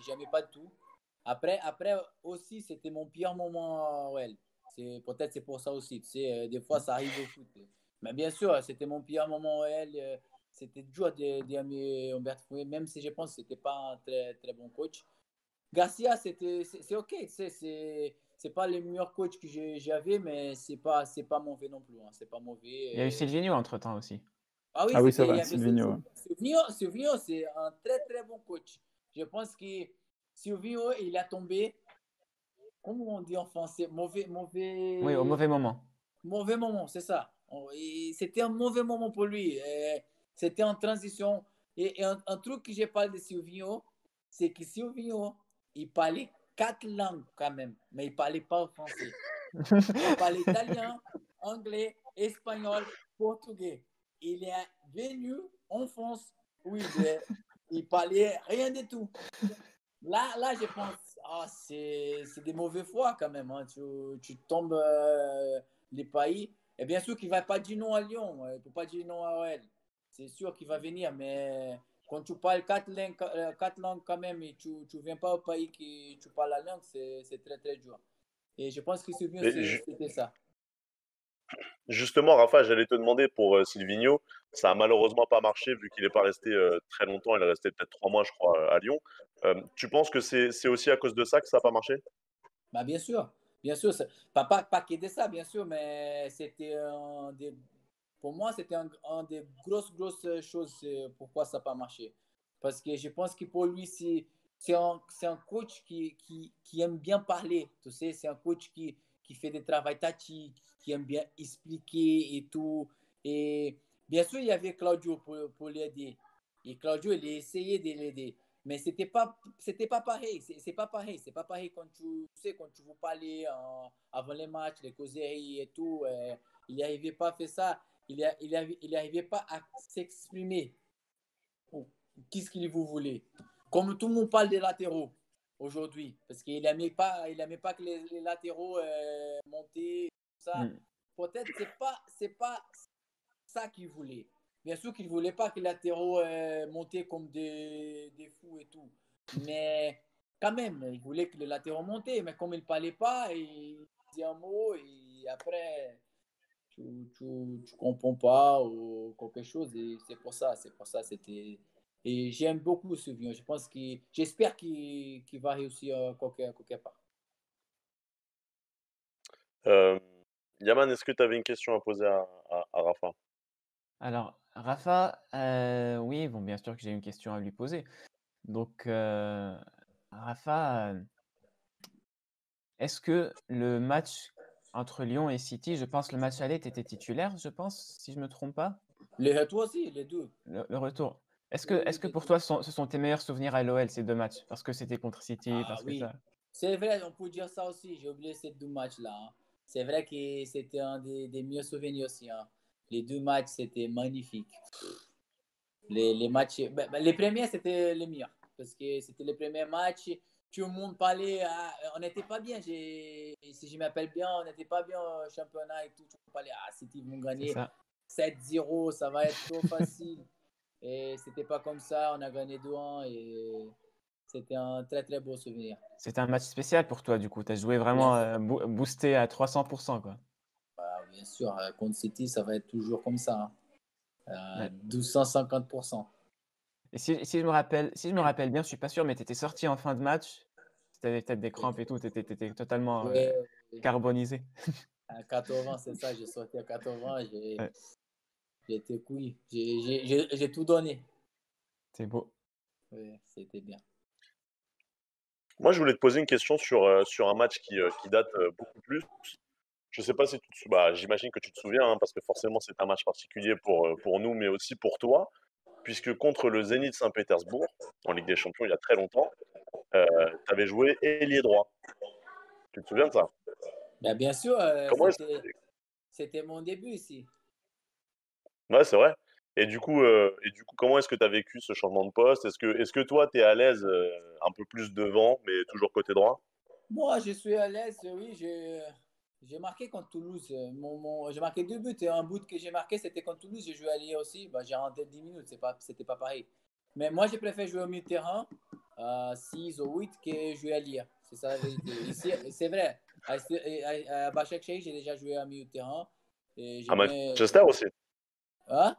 j'aimais pas du tout. Après aussi, c'était mon pire moment. Ouais. Peut-être c'est pour ça aussi. Tu sais, des fois, ça arrive au foot. Mais bien sûr, c'était mon pire moment. Ouais. C'était dur d'aimer Humbert Fournier, même si je pense que c'était pas un très, très bon coach. Garcia, c'est OK. Tu sais, c'est pas le meilleur coach que j'avais, mais c'est pas mauvais non plus. Hein. C'est pas Il y a eu mauvais. Silvino entre-temps aussi. Ah oui, Ah oui, c'est il y vrai, avait Silvino. Ouais. Silvio, c'est un très très bon coach. Je pense que Silvio, il a tombé, comment on dit en français, Oui, au mauvais moment. mauvais moment, c'est ça. C'était un mauvais moment pour lui. C'était en transition. Et un truc que j'ai parlé de Silvio, c'est que Silvio, il parlait 4 langues quand même, mais il parlait pas français. Il parlait italien, anglais, espagnol, portugais. Il est venu en France où il parlait rien du tout. Là je pense, c'est des mauvais fois quand même. Hein. Tu tombes les pays. Et bien sûr qu'il ne va pas dire non à Lyon. Il ne peut pas dire non à OL. C'est sûr qu'il va venir, mais quand tu parles 4 langues quand même et tu ne viens pas au pays que tu parles la langue, c'est très très dur. Et je pense que c'est mieux, Et c'était ça. justement, Rafa, j'allais te demander pour Silvino, ça a malheureusement pas marché vu qu'il n'est pas resté très longtemps, il est resté peut-être 3 mois, je crois, à Lyon. Tu penses que c'est aussi à cause de ça que ça n'a pas marché? Bah, bien sûr. Bien sûr. Pas que de ça, bien sûr, mais c'était pour moi, c'était un des grosses choses pourquoi ça n'a pas marché. Parce que je pense que pour lui, c'est un coach qui aime bien parler. Tu sais, c'est un coach qui fait des travaux tactiques, qui aime bien expliquer et tout. Et bien sûr, il y avait Claudio pour l'aider. Et Claudio, il a essayé de l'aider. Mais c'était pas pareil. C'est pas pareil. C'est pas pareil quand tu sais, quand tu vous parlez avant les matchs, les causeries et tout. Il n'arrivait pas à faire ça. Il n'arrivait pas à s'exprimer. Qu'est-ce qu'il vous voulait? Comme tout le monde parle des latéraux aujourd'hui, parce qu'il n'aimait pas que les latéraux montaient, tout ça. Mm. Peut-être c'est pas ça qu'il voulait. Bien sûr qu'il ne voulait pas que les latéraux montaient comme des fous et tout. Mais quand même, il voulait que les latéraux montaient. Mais comme il ne parlait pas, il disait un mot et après, tu comprends pas ou quelque chose. Et c'est pour ça. C'était. Et j'aime beaucoup ce vieux. J'espère qu'il va réussir quelque part. Yaman, est-ce que tu avais une question à poser à Rafa? Alors, Rafa, oui, bon, bien sûr que j'ai une question à lui poser. Donc, Rafa, est-ce que le match entre Lyon et City, je pense le match aller, tu étais titulaire, je pense, si je ne me trompe pas, Toi aussi, les deux. le retour. Est-ce Oui, que, oui, est-ce que les pour deux. toi, ce sont tes meilleurs souvenirs à l'OL, ces 2 matchs? Parce que c'était contre City, Ah parce que oui, ça. c'est vrai, on peut dire ça aussi. J'ai oublié ces 2 matchs-là. Hein. C'est vrai que c'était un des meilleurs souvenirs aussi. Hein. Les 2 matchs, c'était magnifique. Les matchs, les premiers, c'était les meilleurs. Parce que c'était les premiers matchs. Tout le monde parlait. On n'était pas bien. Si je m'appelle bien, on n'était pas bien au championnat et tout. Tout le monde parlait. City vont C'est gagner ça. 7-0. Ça va être trop facile. Et c'était pas comme ça. On a gagné 2-1. Et c'était un très très beau souvenir. C'était un match spécial pour toi, du coup. Tu as joué vraiment boosté à 300%, quoi. Bah, bien sûr, contre City, ça va être toujours comme ça. Ouais. 1250%. Et si je me rappelle bien, je suis pas sûr, mais tu étais sorti en fin de match. Tu avais peut-être des crampes et tout. Tu étais totalement Ouais, carbonisé. à 80, c'est ça, j'ai sorti à 80, Ouais, j'ai été couillu, j'ai tout donné. c'est beau. Ouais, c'était bien. Moi, je voulais te poser une question sur un match qui date beaucoup plus. Je sais pas si bah, j'imagine que tu te souviens, hein, parce que forcément, c'est un match particulier pour nous, mais aussi pour toi, puisque contre le Zénith Saint-Pétersbourg, en Ligue des Champions, il y a très longtemps, tu avais joué ailier droit. Tu te souviens de ça? Bah, bien sûr, Comment est-ce c'était mon début ici. Ouais, c'est vrai. Et du coup, comment est-ce que tu as vécu ce changement de poste? Est-ce que toi, tu es à l'aise un peu plus devant, mais toujours côté droit? Moi, je suis à l'aise, oui, j'ai marqué contre Toulouse. J'ai marqué 2 buts et un but que j'ai marqué, c'était contre Toulouse. J'ai joué allié aussi. Bah, j'ai rentré 10 minutes, c'était pas pareil. Mais moi, je préfère jouer au milieu de terrain, 6 ou 8, que jouer allié. C'est ça la vérité. Ici, c'est vrai. À Bachak Sheh, j'ai déjà joué au milieu de terrain. Et À j'ai bien. Manchester aussi. Hein?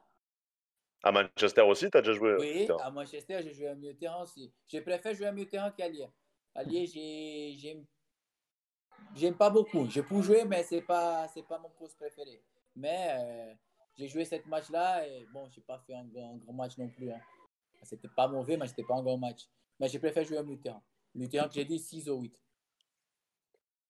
À Manchester aussi, tu as déjà joué Oui, putain. à Manchester, j'ai joué au milieu de terrain aussi. Je préfère jouer au milieu de terrain qu'allié. Allié, j'aime pas beaucoup. Je peux jouer, mais c'est pas mon poste préféré. Mais j'ai joué cette match-là et bon, j'ai pas fait un grand match non plus. Hein. C'était pas mauvais, mais c'était pas un grand match. Mais je préfère jouer au milieu-terrain. Milieu-terrain que j'ai dit 6 ou 8.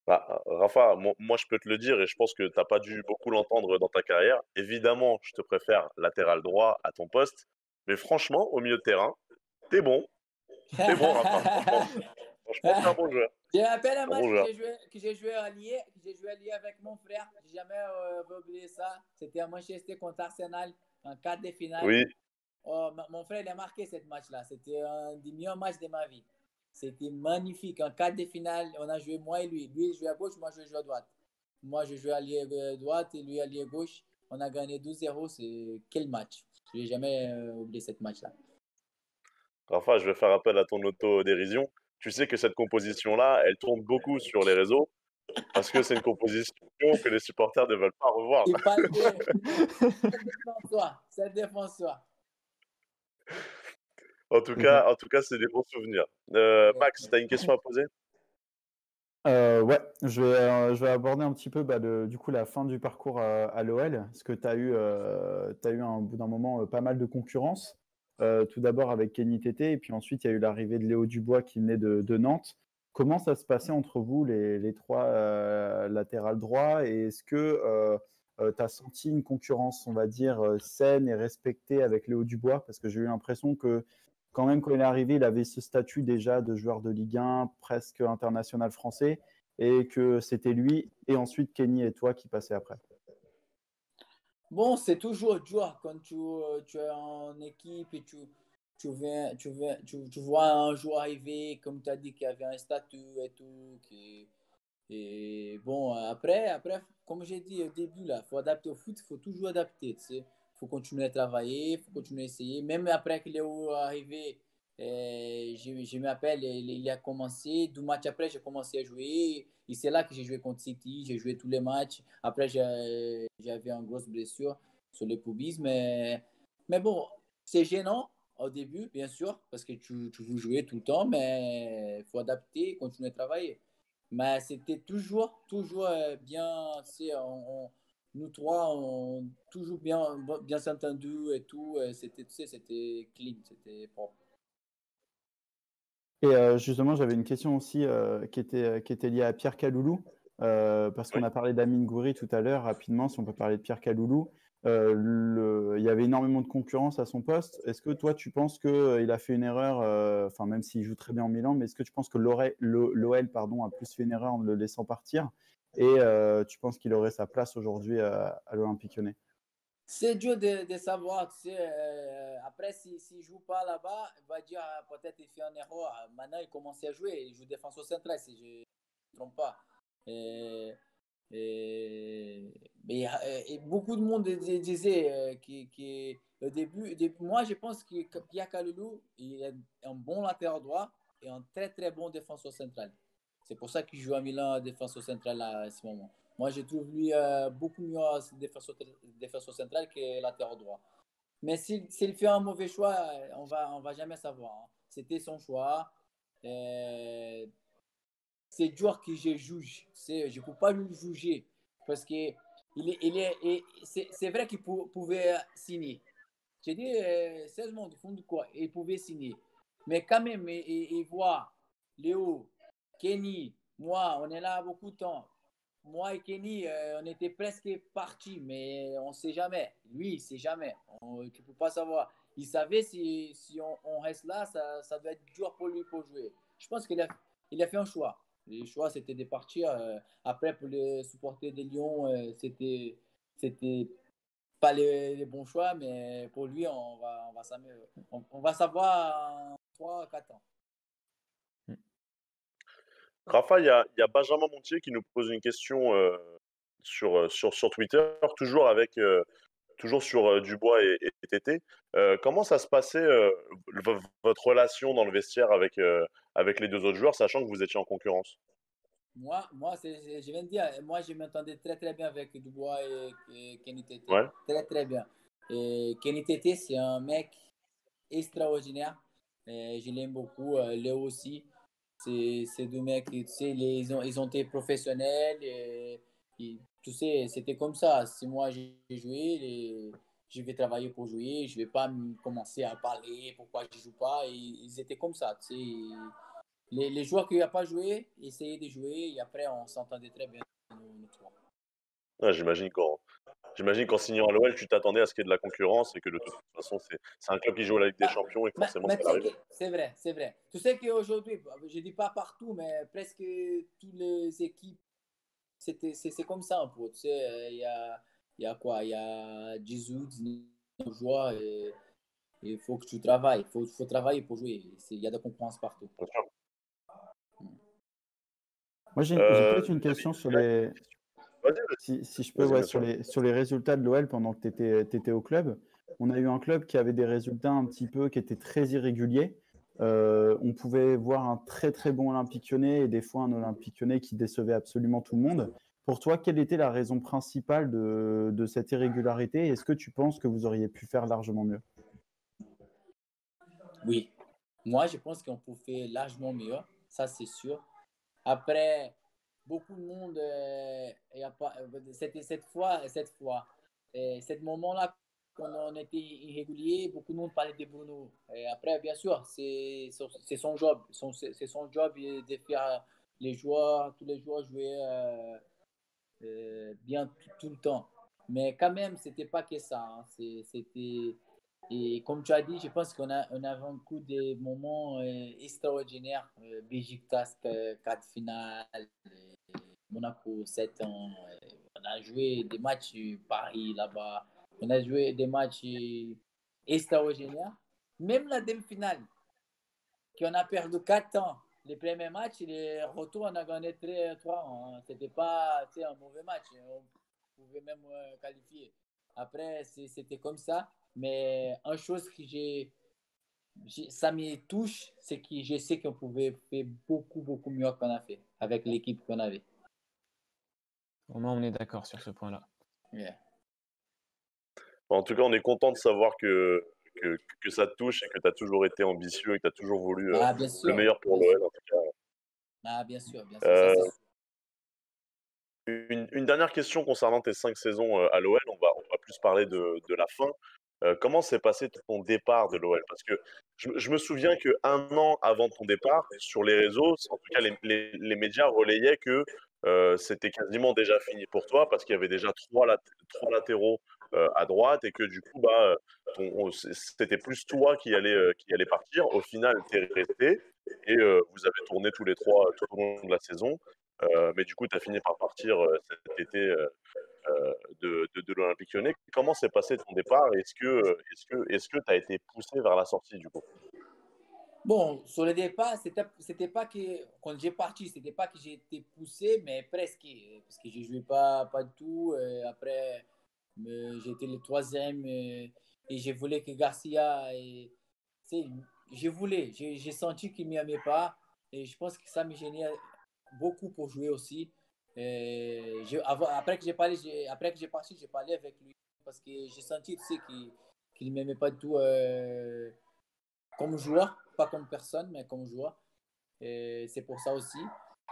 Bah, Rafa, moi, je peux te le dire et je pense que t'as pas dû beaucoup l'entendre dans ta carrière. Évidemment, je te préfère latéral droit à ton poste, mais franchement, au milieu de terrain, t'es bon. T'es bon, Rafa, franchement. Franchement, t'es un bon joueur. Je rappelle un Un bon match joueur. que j'ai joué allié, avec mon frère. J'ai jamais oublié ça. C'était à Manchester contre Arsenal en quart de finale. Oui, Oh, mon frère, il a marqué cette match-là. C'était un des meilleurs matchs de ma vie. C'était magnifique. En quart de finale, on a joué moi et lui. Lui, il jouait à gauche, moi, je jouais à droite. Moi, je jouais allié droite et lui, allié gauche. On a gagné 2-0. C'est quel match? Je n'ai jamais oublié cette match-là. Rafa, je vais faire appel à ton autodérision. Tu sais que cette composition-là, elle tourne beaucoup sur les réseaux parce que c'est une composition que les supporters ne veulent pas revoir. Il passait. Ça défend soi. Ça défend soi. C'est ça. En tout cas, c'est des bons souvenirs. Max, tu as une question à poser? Ouais, je vais aborder un petit peu du coup la fin du parcours à l'OL, parce que tu as eu, au bout d'un moment pas mal de concurrence. Tout d'abord avec Kenny Tété, et puis ensuite il y a eu l'arrivée de Léo Dubois qui venait de Nantes. Comment ça se passait entre vous, les trois latérales droits, et est-ce que tu as senti une concurrence, on va dire, saine et respectée avec Léo Dubois? Parce que j'ai eu l'impression que quand même, quand il est arrivé, il avait ce statut déjà de joueur de Ligue 1, presque international français, et que c'était lui, et ensuite Kenny et toi qui passaient après. Bon, c'est toujours dur quand tu es en équipe et tu vois un joueur arriver, comme tu as dit, qui avait un statut et tout. Et bon, après, comme j'ai dit au début, il faut adapter au foot, il faut toujours adapter. Il faut continuer à travailler, il faut continuer à essayer. Même après qu'il est arrivé, je m'appelle, il a commencé. 2 matchs après, j'ai commencé à jouer. Et c'est là que j'ai joué contre City, j'ai joué tous les matchs. Après, j'avais une grosse blessure sur le pubis. Mais bon, c'est gênant au début, bien sûr, parce que tu veux jouer tout le temps, mais il faut adapter, continuer à travailler. Mais c'était toujours bien, nous trois, on toujours bien s'entendu et tout. C'était, tu sais, c'était clean, c'était propre. Et justement, j'avais une question aussi qui était liée à Pierre Kaloulou, parce qu'on Oui. a parlé d'Amine Gouiri tout à l'heure, rapidement, si on peut parler de Pierre Kaloulou. Il y avait énormément de concurrence à son poste. Est-ce que toi, tu penses qu'il a fait une erreur, enfin, même s'il joue très bien en Milan, mais est-ce que tu penses que l'OL a plus fait une erreur en le laissant partir? Et tu penses qu'il aurait sa place aujourd'hui à l'Olympique Lyonnais? C'est dur de savoir, tu sais. Après, s'il ne joue pas là-bas, il va dire peut-être il fait un erreur. Maintenant, il commence à jouer. Il joue défenseur central, si je ne me trompe pas. Et, et beaucoup de monde disait au début, moi, je pense que Pierre Kaloulou, il est un bon latéral droit. est un très très bon défenseur central. C'est pour ça qu'il joue à Milan défenseur central à ce moment. Moi, je trouve lui beaucoup mieux défenseur central que latéral droit. Mais s'il fait un mauvais choix, on va jamais savoir. Hein. C'était son choix. C'est dur que je juge. Je ne peux pas le juger parce que c'est vrai qu'il pouvait signer. J'ai dit 16 mois du fond du quoi. Il pouvait signer. Mais quand même, il voit Léo, Kenny, moi, on est là beaucoup de temps. Moi et Kenny, on était presque partis, mais on ne sait jamais. Lui, il ne sait jamais. Tu ne peux pas savoir. Il savait si on reste là, ça doit être dur pour lui pour jouer. Je pense qu'il a fait un choix. Le choix, c'était de partir. Après, pour les supporters des Lions, c'était pas les bons choix, mais pour lui, on va savoir en 3-4 ans. Rafa, il y a Benjamin Montier qui nous pose une question sur Twitter, toujours sur Dubois et Tété. Comment ça se passait votre relation dans le vestiaire avec les deux autres joueurs, sachant que vous étiez en concurrence? Moi je viens de dire, moi, je m'entendais très, très bien avec Dubois et Kenny Tété. Ouais. Très, très bien. Et Kenny Tété, c'est un mec extraordinaire. Je l'aime beaucoup. Léo aussi. C'est deux mecs, tu sais, ils ont été professionnels. Tu sais, c'était comme ça. Si moi, j'ai joué, je vais travailler pour jouer. Je ne vais pas commencer à parler pourquoi je ne joue pas. Ils étaient comme ça, tu sais. Les joueurs qui n'ont pas joué, essayaient de jouer et après, on s'entendait très bien. Nous trois. Ouais, j'imagine qu'en signant à l'OL, tu t'attendais à ce qu'il y ait de la concurrence et que de toute façon, c'est un club qui joue à la Ligue des Champions et que forcément, ça Tu va sais arriver. c'est vrai, c'est vrai. Tu sais qu'aujourd'hui, je ne dis pas partout, mais presque toutes les équipes, c'est comme ça un peu. Tu sais, il y a quoi? Il y a 18 joueurs et il faut que tu travailles. Il faut travailler pour jouer. Il y a de la concurrence partout. Bien sûr. Moi, j'ai peut-être une question sur les. Vas-y. Si je peux, Vas-y, ouais, bien sûr. sur les résultats de l'OL pendant que tu étais au club. On a eu un club qui avait des résultats un petit peu qui étaient très irréguliers. On pouvait voir un très très bon Olympique Lyonnais et des fois un Olympique Lyonnais qui décevait absolument tout le monde. Pour toi, quelle était la raison principale de cette irrégularité? Est-ce que tu penses que vous auriez pu faire largement mieux? Oui. Moi, je pense qu'on peut faire largement mieux. Ça, c'est sûr. Après, beaucoup de monde, y a pas, c'était cette fois, ce moment-là, quand on était irrégulier, beaucoup de monde parlait de Bruno. Et après, bien sûr, c'est son job. C'est son job de faire tous les joueurs jouer bien tout le temps. Mais quand même, c'était pas que ça. Hein. C'était et comme tu as dit, je pense on a un coup de moments extraordinaires. Besiktas, 4 finales, Monaco, 7 ans. On a joué des matchs Paris là-bas. On a joué des matchs extraordinaires. Même la demi-finale, qu'on a perdu 4 ans. Les premiers matchs, les retours, on a gagné 3 ans. Hein. C'était pas un mauvais match. On pouvait même qualifier. Après, c'était comme ça. Mais une chose que ça me touche, c'est que je sais qu'on pouvait faire beaucoup, beaucoup mieux qu'on a fait avec l'équipe qu'on avait. Au moins, on est d'accord sur ce point-là. Yeah. En tout cas, on est content de savoir que ça te touche et que tu as toujours été ambitieux et que tu as toujours voulu Bien le sûr. meilleur pour Bien l'OL. sûr. En tout cas. Bien sûr. Euh, Ça, c'est sûr. Une dernière question concernant tes 5 saisons à l'OL. On va plus parler de la fin. Comment s'est passé ton départ de l'OL? Parce que je me souviens qu'un an avant ton départ, sur les réseaux, en tout cas les médias relayaient que c'était quasiment déjà fini pour toi parce qu'il y avait déjà trois latéraux à droite et que du coup, c'était plus toi qui allait partir. Au final, tu es resté et vous avez tourné tous les trois tout au long de la saison. Mais du coup, tu as fini par partir cet été de l'Olympique Lyonnais. Comment s'est passé ton départ? Est-ce que tu as été poussé vers la sortie du coup? Bon, sur le départ, c'était pas que, quand j'ai parti, c'était pas que j'ai été poussé, mais presque, parce que je jouais pas du tout. Après, j'étais le troisième et je voulais que Garcia, tu sais, j'ai senti qu'il ne m'aimait pas et je pense que ça me gênait beaucoup pour jouer aussi. Après que après que j'ai parti, j'ai parlé avec lui parce que j'ai senti, tu sais, qu'il ne m'aimait pas du tout comme joueur, pas comme personne, mais comme joueur. Et c'est pour ça aussi.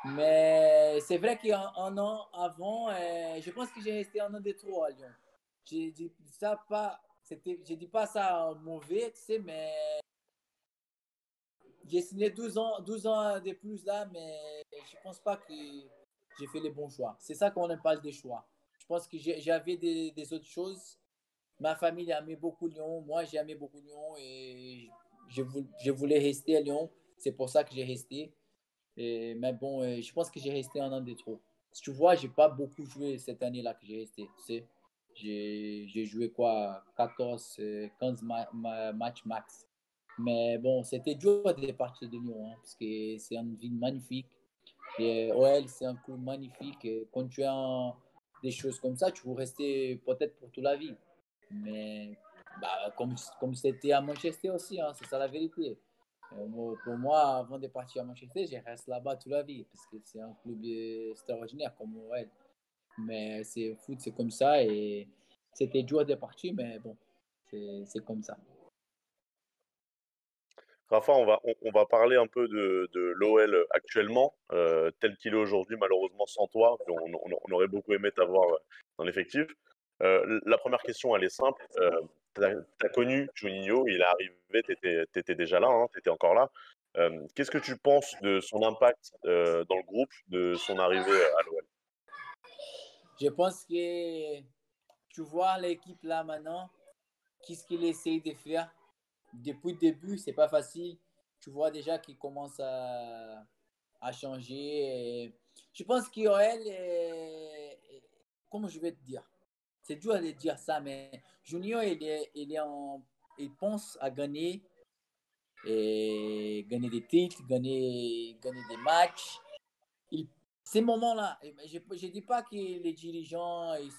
Mais c'est vrai qu'un an avant, je pense que j'ai resté un an de trop à Lyon. J'ai dit ça pas, je dis pas ça mauvais, tu sais, mais j'ai signé 12 ans de plus là, mais je pense pas que j'ai fait les bons choix. C'est ça qu'on parle des choix. Je pense que j'avais des autres choses. Ma famille aimait beaucoup Lyon, moi j'ai aimé beaucoup Lyon et je voulais rester à Lyon. C'est pour ça que j'ai resté. Mais bon, je pense que j'ai resté un an de trop. Si tu vois, j'ai pas beaucoup joué cette année-là que j'ai resté. Tu sais. J'ai joué quoi, 14, 15 matchs max. Mais bon, c'était dur de partir de Lyon, hein, parce que c'est une ville magnifique. Et OL, c'est un club magnifique. Et quand tu as des choses comme ça, tu veux rester peut-être pour toute la vie. Mais bah, comme c'était à Manchester aussi, hein, c'est ça la vérité. Pour moi, avant de partir à Manchester, je reste là-bas toute la vie parce que c'est un club extraordinaire comme OL. Mais c'est foot, c'est comme ça et c'était dur de partir, mais bon, c'est comme ça. Rafa, on va parler un peu de l'OL actuellement, tel qu'il est aujourd'hui, malheureusement sans toi. On aurait beaucoup aimé t'avoir dans l'effectif. La première question, elle est simple. Tu as connu Juninho, il est arrivé, tu étais déjà là, tu étais encore là. Qu'est-ce que tu penses de son impact dans le groupe, de son arrivée à l'OL? Je pense que tu vois l'équipe là maintenant, qu'est-ce qu'il essaye de faire depuis le début, c'est pas facile. Tu vois déjà qu'il commence à changer. Je pense qu'OL comment je vais te dire? C'est dur de dire ça, mais Junior, il pense à gagner et gagner des titres, gagner des matchs. Ces moments-là, je ne dis pas que les dirigeants ils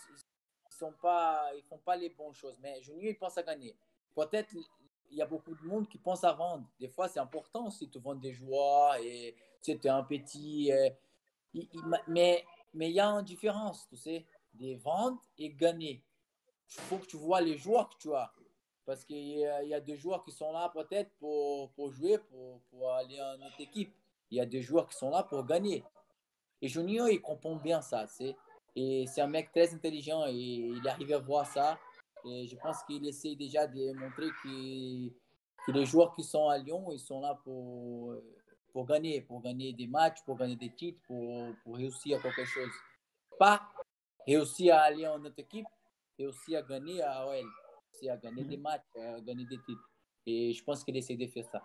font pas les bonnes choses, mais Junior, il pense à gagner. Peut-être il y a beaucoup de monde qui pense à vendre. Des fois, c'est important aussi de vendre des joueurs et tu sais, es un petit. Mais mais il y a une différence, tu sais, de vendre et gagner. Il faut que tu vois les joueurs que tu as. Parce qu'il y a des joueurs qui sont là peut-être pour jouer, pour aller en autre équipe. Il y a des joueurs qui sont là pour gagner. Et Juninho, il comprend bien ça. Et c'est un mec très intelligent et il arrive à voir ça. Et je pense qu'il essaie déjà de montrer que les joueurs qui sont à Lyon, ils sont là pour gagner des matchs, pour gagner des titres, pour réussir à quelque chose. Pas réussir à aller en notre équipe, et aussi à gagner à OL, aussi à gagner des matchs, à gagner des titres. Et je pense qu'il essaie de faire ça.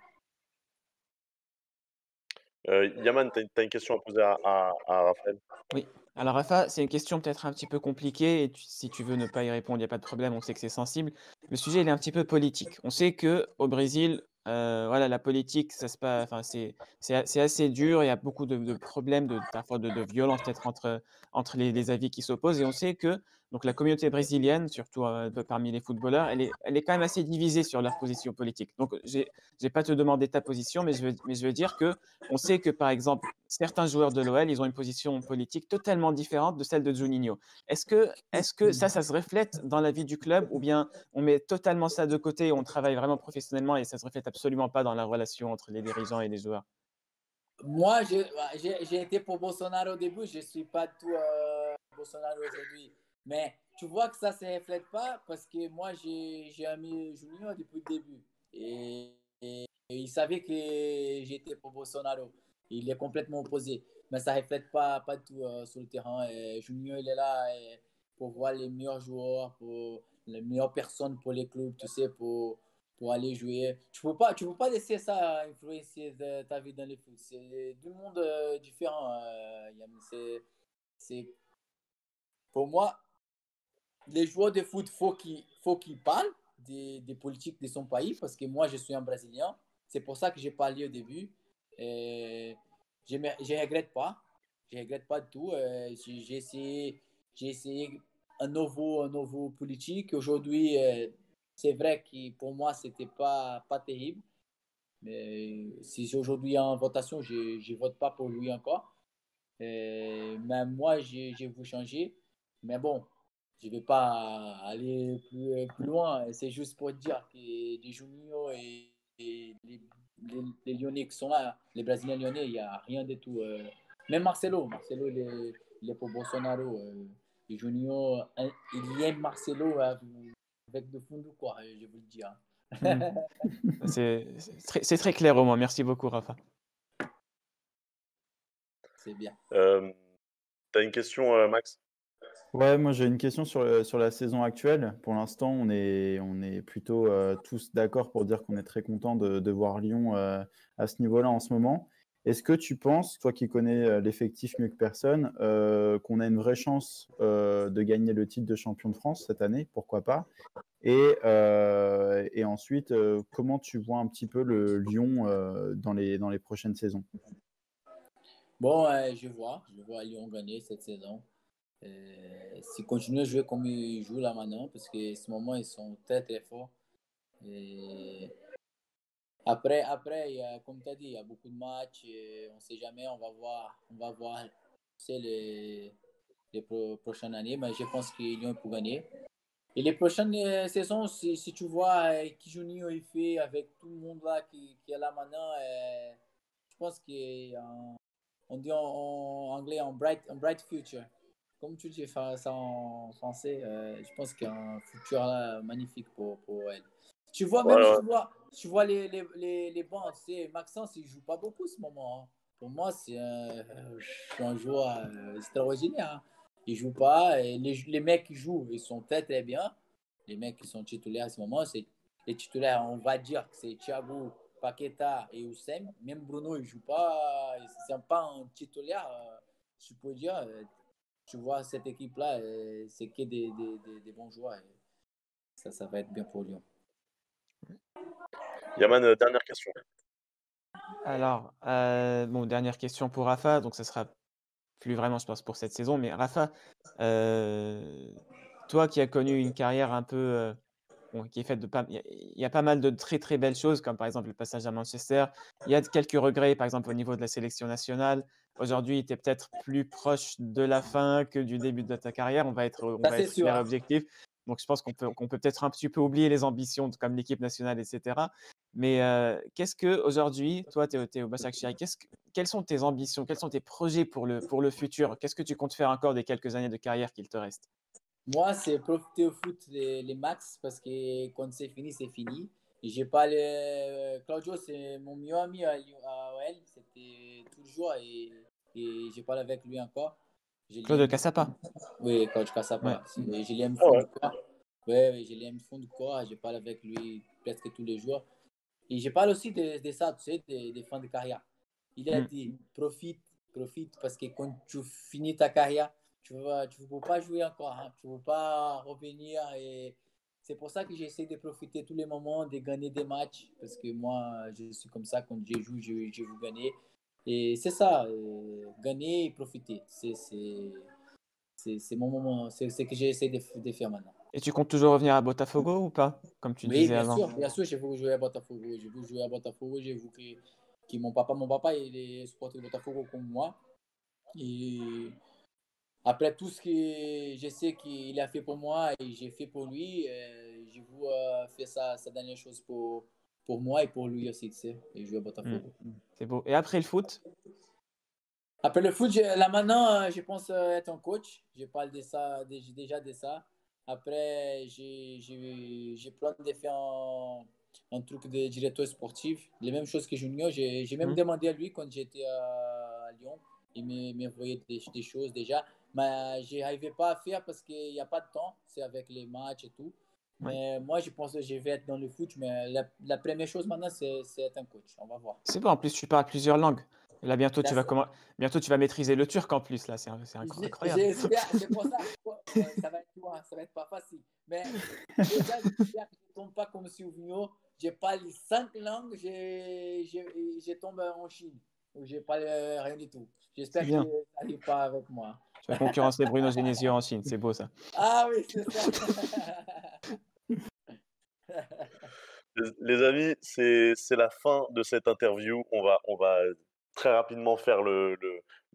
Yaman, tu as une question à poser à Raphaël? Oui. Alors Rafa, c'est une question peut-être un petit peu compliquée et si tu veux ne pas y répondre, il n'y a pas de problème, on sait que c'est sensible. Le sujet, il est un petit peu politique. On sait que au Brésil, voilà, la politique, ça se passe, enfin, c'est assez dur. Il y a beaucoup de problèmes, parfois de violence peut-être entre les avis qui s'opposent. Et on sait que donc la communauté brésilienne, surtout parmi les footballeurs, elle est quand même assez divisée sur leur position politique. Donc, je vais pas te demander ta position, mais je veux dire que on sait que, par exemple, certains joueurs de l'OL, ils ont une position politique totalement différente de celle de Juninho. Est-ce que ça se reflète dans la vie du club ou bien on met totalement ça de côté et on travaille vraiment professionnellement et ça se reflète absolument pas dans la relation entre les dirigeants et les joueurs? Moi, j'ai été pour Bolsonaro au début, je ne suis pas tout Bolsonaro aujourd'hui. Mais tu vois que ça ne se reflète pas parce que moi, j'ai aimé Junior depuis le début. Et il savait que j'étais pour Bolsonaro. Il est complètement opposé. Mais ça ne reflète pas tout sur le terrain. Et Junior, il est là pour voir les meilleurs joueurs, pour les meilleures personnes pour les clubs, tu sais, pour aller jouer. Tu peux pas laisser ça influencer ta vie dans les foot. C'est deux mondes différents. Yann. Pour moi, les joueurs de foot, faut qu'ils parlent des politiques de son pays parce que moi, je suis un Brésilien. C'est pour ça que j'ai parlé au début. Et je regrette pas. Je regrette pas du tout. J'ai essayé un nouveau politique. Aujourd'hui, c'est vrai que pour moi, c'était pas terrible. Mais si aujourd'hui il y a une votation, je ne vote pas pour lui encore. Même moi, j'ai voulu changer. Mais bon, je ne vais pas aller plus loin. C'est juste pour dire que les juniors et les Lyonnais qui sont là, les Brésiliens lyonnais, il n'y a rien du tout. Même Marcelo, il est pour Bolsonaro. Les juniors, il aime Marcelo avec de fond, quoi, je vous le dis. C'est très clair au moins. Merci beaucoup, Rafa. C'est bien. T'as une question, Max? Ouais, moi j'ai une question sur la saison actuelle. Pour l'instant, on est plutôt tous d'accord pour dire qu'on est très content de voir Lyon à ce niveau-là en ce moment. Est-ce que tu penses, toi qui connais l'effectif mieux que personne, qu'on a une vraie chance de gagner le titre de champion de France cette année? Pourquoi pas? Et ensuite, comment tu vois un petit peu le Lyon dans les prochaines saisons? Bon, je vois Lyon gagner cette saison. S'ils continuent à jouer comme ils jouent là maintenant, parce qu'en ce moment, ils sont très très forts. Et après comme tu as dit, il y a beaucoup de matchs. On ne sait jamais, on va voir c'est les prochaines années, mais je pense que Lyon peut gagner. Et les prochaines saisons, si tu vois qui Juninho il fait avec tout le monde là qui est là maintenant, je pense qu'on dit en anglais un bright future. Comme tu dis ça en français, je pense qu'il y a un futur là, magnifique pour elle. Tu vois, même Ouais, tu vois les bancs, tu sais, Maxence, il joue pas beaucoup ce moment. Hein. Pour moi, c'est un joueur extraordinaire. Hein. Il joue pas. Et les mecs qui jouent, ils sont très très bien. Les mecs qui sont titulaires à ce moment, c'est les titulaires, on va dire que c'est Thiago, Paqueta et Oussem. Même Bruno, il joue pas. C'est pas un titulaire, je peux dire. Tu vois, cette équipe-là, c'est que des bons joueurs. Et ça va être bien pour Lyon. Yaman, dernière question. Alors, bon, dernière question pour Rafa. Donc, ça sera plus vraiment, je pense, pour cette saison. Mais Rafa, toi qui as connu une carrière un peu bon, qui est faite de pas. Il y a pas mal de très très belles choses, comme par exemple le passage à Manchester. Il y a quelques regrets, par exemple au niveau de la sélection nationale. Aujourd'hui, tu es peut-être plus proche de la fin que du début de ta carrière. On Ça, va c'est être sûr. clair et Hein. objectif. Donc, je pense qu'on peut peut-être un petit peu oublier les ambitions comme l'équipe nationale, etc. Mais qu'est-ce que aujourd'hui, toi, tu es au Başakşehir, quelles sont tes ambitions, quels sont tes projets pour le futur? Qu'est-ce que tu comptes faire encore des quelques années de carrière qu'il te reste? Moi, c'est profiter au foot les max parce que quand c'est fini, c'est fini. Et j'ai pas le... Claudio, c'est mon meilleur ami à OL. C'était toujours et j'ai parlé avec lui encore. Je Claude l'aime du fond. Cassapa. Oui, coach Ouais. Kassapa. Je l'aime du Ah fond ouais. du corps. Oui, je l'aime du fond du corps. Je parle avec lui presque tous les jours. Et je parle aussi de ça, tu sais, des fins de carrière. Il a dit, profite, parce que quand tu finis ta carrière, tu ne peux pas jouer encore, hein, tu ne peux pas revenir. Et c'est pour ça que j'essaie de profiter tous les moments, de gagner des matchs, parce que moi, je suis comme ça, quand je joue, je veux gagner. Et c'est ça, gagner et profiter. C'est mon moment, c'est ce que j'essaie de faire maintenant. Et tu comptes toujours revenir à Botafogo ou pas, comme tu Oui, disais avant? bien sûr, j'ai voulu jouer à Botafogo. J'ai voulu jouer à Botafogo, j'ai voulu que mon papa, il est supporter de Botafogo comme moi. Et après tout ce que je sais qu'il a fait pour moi et j'ai fait pour lui, j'ai voulu faire sa dernière chose pour moi et pour lui aussi, tu sais, et jouer à Botafogo. C'est beau. Et après le foot? Après le foot, là maintenant, je pense être un coach. Je parle de ça, déjà de ça. Après, j'ai plein de faire un truc de directeur sportif. Les mêmes choses que Junior. J'ai même demandé à lui quand j'étais à Lyon. Il m'envoyait des choses déjà. Mais je n'arrivais pas à faire parce qu'il n'y a pas de temps. C'est avec les matchs et tout. Ouais. Mais moi, je pense que je vais être dans le foot. Mais la première chose maintenant, c'est être un coach. On va voir. C'est bon, en plus tu parles plusieurs langues. Là, bientôt Là, bientôt tu vas maîtriser le turc en plus, là, c'est incroyable. J'espère, c'est pour ça. Ça va être loin, ça va être pas facile. Mais déjà, j'espère que je ne tombe pas comme Silvio. Je parle 5 langues, je tombe en Chine. Je parle rien du tout. C'est J'espère que bien. ça n'arrive pas avec moi. Tu vas concurrencer Bruno Genesio en Chine, c'est beau ça. Ah oui, c'est ça. Les amis, c'est la fin de cette interview. On va très rapidement faire le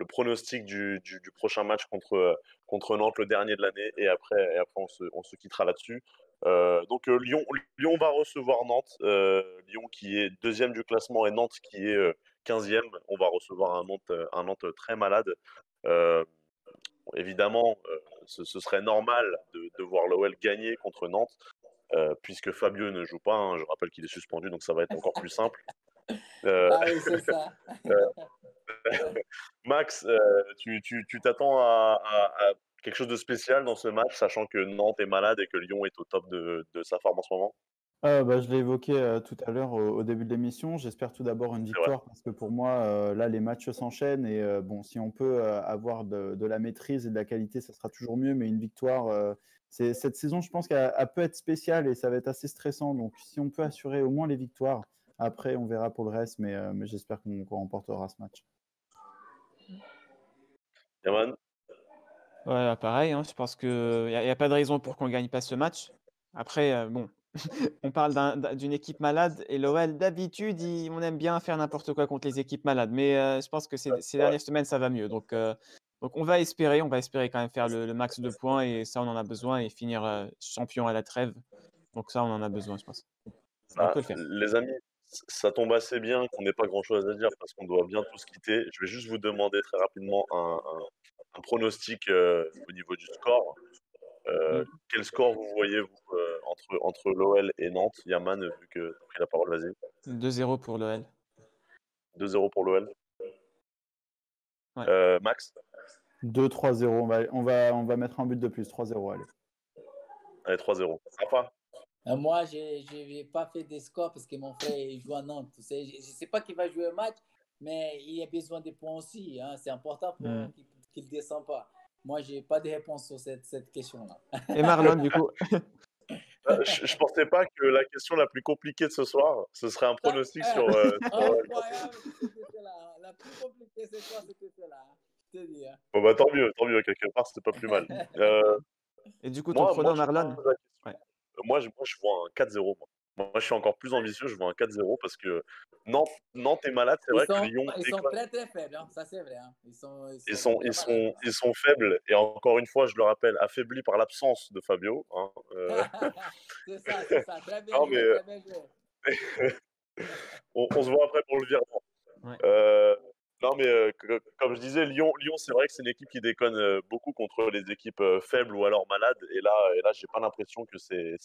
pronostic du prochain match contre Nantes, le dernier de l'année, et après on se quittera là-dessus. Donc Lyon va recevoir Nantes, Lyon qui est deuxième du classement et Nantes qui est 15e. On va recevoir un Nantes très malade. Euh, Évidemment, ce serait normal de voir l'OL gagner contre Nantes, puisque Fabio ne joue pas, hein. Je rappelle qu'il est suspendu, donc ça va être encore plus simple. Ah oui, c'est ça. Max, tu t'attends à quelque chose de spécial dans ce match, sachant que Nantes est malade et que Lyon est au top de sa forme en ce moment? Je l'ai évoqué tout à l'heure au début de l'émission. J'espère tout d'abord une C'est vrai. victoire parce que pour moi, là, les matchs s'enchaînent et bon, si on peut avoir de la maîtrise et de la qualité, ça sera toujours mieux. Mais une victoire, cette saison, je pense qu'elle peut être spéciale et ça va être assez stressant. Donc, si on peut assurer au moins les victoires, après, on verra pour le reste. Mais j'espère qu'on remportera ce match. Yaman? Ouais, pareil, hein, je pense qu'il y a pas de raison pour qu'on gagne pas ce match. Après, bon, on parle d'une équipe malade et l'OL, d'habitude, on aime bien faire n'importe quoi contre les équipes malades. Mais je pense que ces Ouais. dernières semaines, ça va mieux. Donc on va espérer quand même faire le max de points et ça, on en a besoin et finir champion à la trêve. Donc ça, on en a besoin, je pense. Et on Bah, peut le faire. les amis, ça tombe assez bien qu'on n'ait pas grand-chose à dire parce qu'on doit bientôt se quitter. Je vais juste vous demander très rapidement un pronostic au niveau du score. Mm. Quel score vous voyez, vous, entre l'OL et Nantes? Yaman, vu que tu as pris la parole, vas-y. 2-0 pour l'OL. 2-0 pour l'OL. Ouais. Max? 2-3-0. On va mettre un but de plus. 3-0, allez. Allez, 3-0. Rafa? Moi, je n'ai pas fait des scores parce que mon frère il joue à Nantes. Tu sais, je ne sais pas qui va jouer un match, mais il a besoin des points aussi, hein. C'est important Mm. pour qu'il ne descende pas. Moi, je n'ai pas de réponse sur cette question-là. Et Marlon, du coup. Je pensais pas que la question la plus compliquée de ce soir, ce serait un pronostic sur l'OL. Incroyable que c'était celle-là. La plus compliquée, c'est quoi? C'était celle-là, hein. Je te dis, hein. Bon, bah, tant mieux, quelque part, c'était pas plus mal. Et du coup, ton Moi, prono, je Marlon? pose la question. Ouais. Je vois un 4-0. Moi, je suis encore plus ambitieux, je vois un 4-0 parce que Nantes est malade. C'est vrai que Lyon Ils sont déconne. très, très faibles, hein. Ça, c'est vrai, hein. Ils Ils sont sont, ils bien malades, sont, ils sont faibles et encore une fois, je le rappelle, affaiblis par l'absence de Fabio, hein. hein. C'est ça. Très bien Non, joué, mais très bien joué. on se voit après pour le virement. Ouais. Non, mais comme je disais, Lyon, c'est vrai que c'est une équipe qui déconne beaucoup contre les équipes faibles ou alors malades. Et là, j'ai pas l'impression que c'est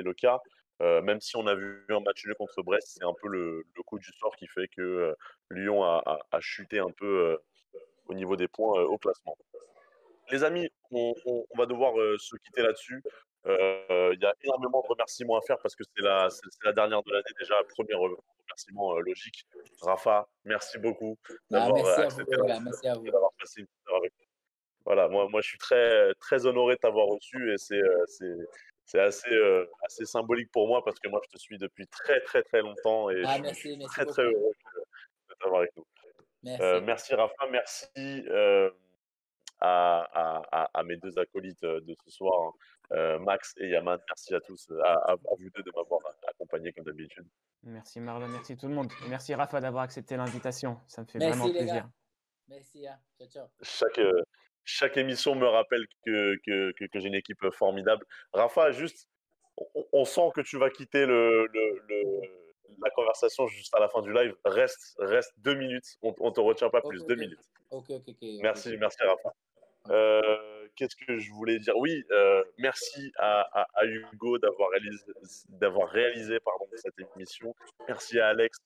le cas. Même si on a vu un match nul contre Brest, c'est un peu le coup du sort qui fait que Lyon a chuté un peu au niveau des points au classement. Les amis, on va devoir se quitter là-dessus. Il y a énormément de remerciements à faire parce que c'est la dernière de l'année déjà. Premier remerciement logique. Rafa, merci beaucoup Ah, d'avoir merci à vous, accepté les gars. l'invitation Merci à et vous. d'avoir passé une petite heure avec nous. Voilà, moi je suis très, très honoré de t'avoir reçu et c'est assez symbolique pour moi parce que moi je te suis depuis très très très longtemps et Ah, je suis merci très très beaucoup. heureux de t'avoir avec nous. Merci. Merci Rafa, merci à mes deux acolytes de ce soir, hein, Max et Yaman. Merci à tous, à vous deux de m'avoir accompagné comme d'habitude. Merci Marlon, merci tout le monde. Et merci Rafa d'avoir accepté l'invitation. Ça me fait vraiment Merci, les plaisir. gars. Merci, hein. Ciao, ciao. Chaque émission me rappelle que j'ai une équipe formidable. Rafa, juste, on sent que tu vas quitter la conversation juste à la fin du live. Reste 2 minutes. On te retient pas Ok, plus. Deux ok. minutes. Ok. Merci Rafa. Qu'est-ce que je voulais dire? Oui, merci à Hugo d'avoir réalisé pardon, cette émission. Merci à Alex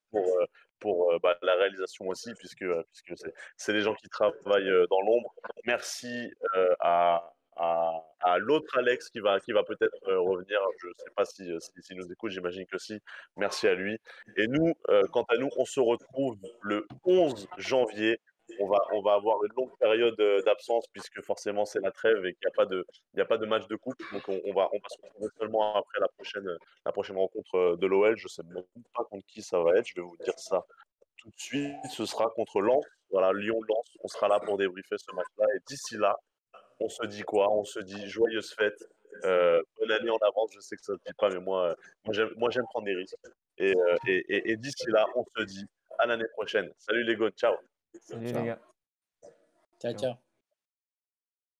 pour la réalisation aussi, puisque c'est les gens qui travaillent dans l'ombre. Merci à l'autre Alex qui va peut-être revenir. Je ne sais pas s'il nous écoute, j'imagine que si. Merci à lui. Et nous, quant à nous, on se retrouve le 11 janvier. On va avoir une longue période d'absence puisque forcément c'est la trêve et qu'il n'y a pas de match de coupe. Donc on va se retrouver seulement après la prochaine rencontre de l'OL. Je ne sais même pas contre qui ça va être. Je vais vous dire ça tout de suite. Ce sera contre Lens. Voilà, Lyon-Lens. On sera là pour débriefer ce match-là. Et d'ici là, on se dit quoi? On se dit joyeuse fête. Bonne année en avance. Je sais que ça ne se dit pas, mais moi j'aime prendre des risques. Et d'ici là, on se dit à l'année prochaine. Salut les gars, ciao. Salut Ciao. les gars. Ciao, Ciao. ciao.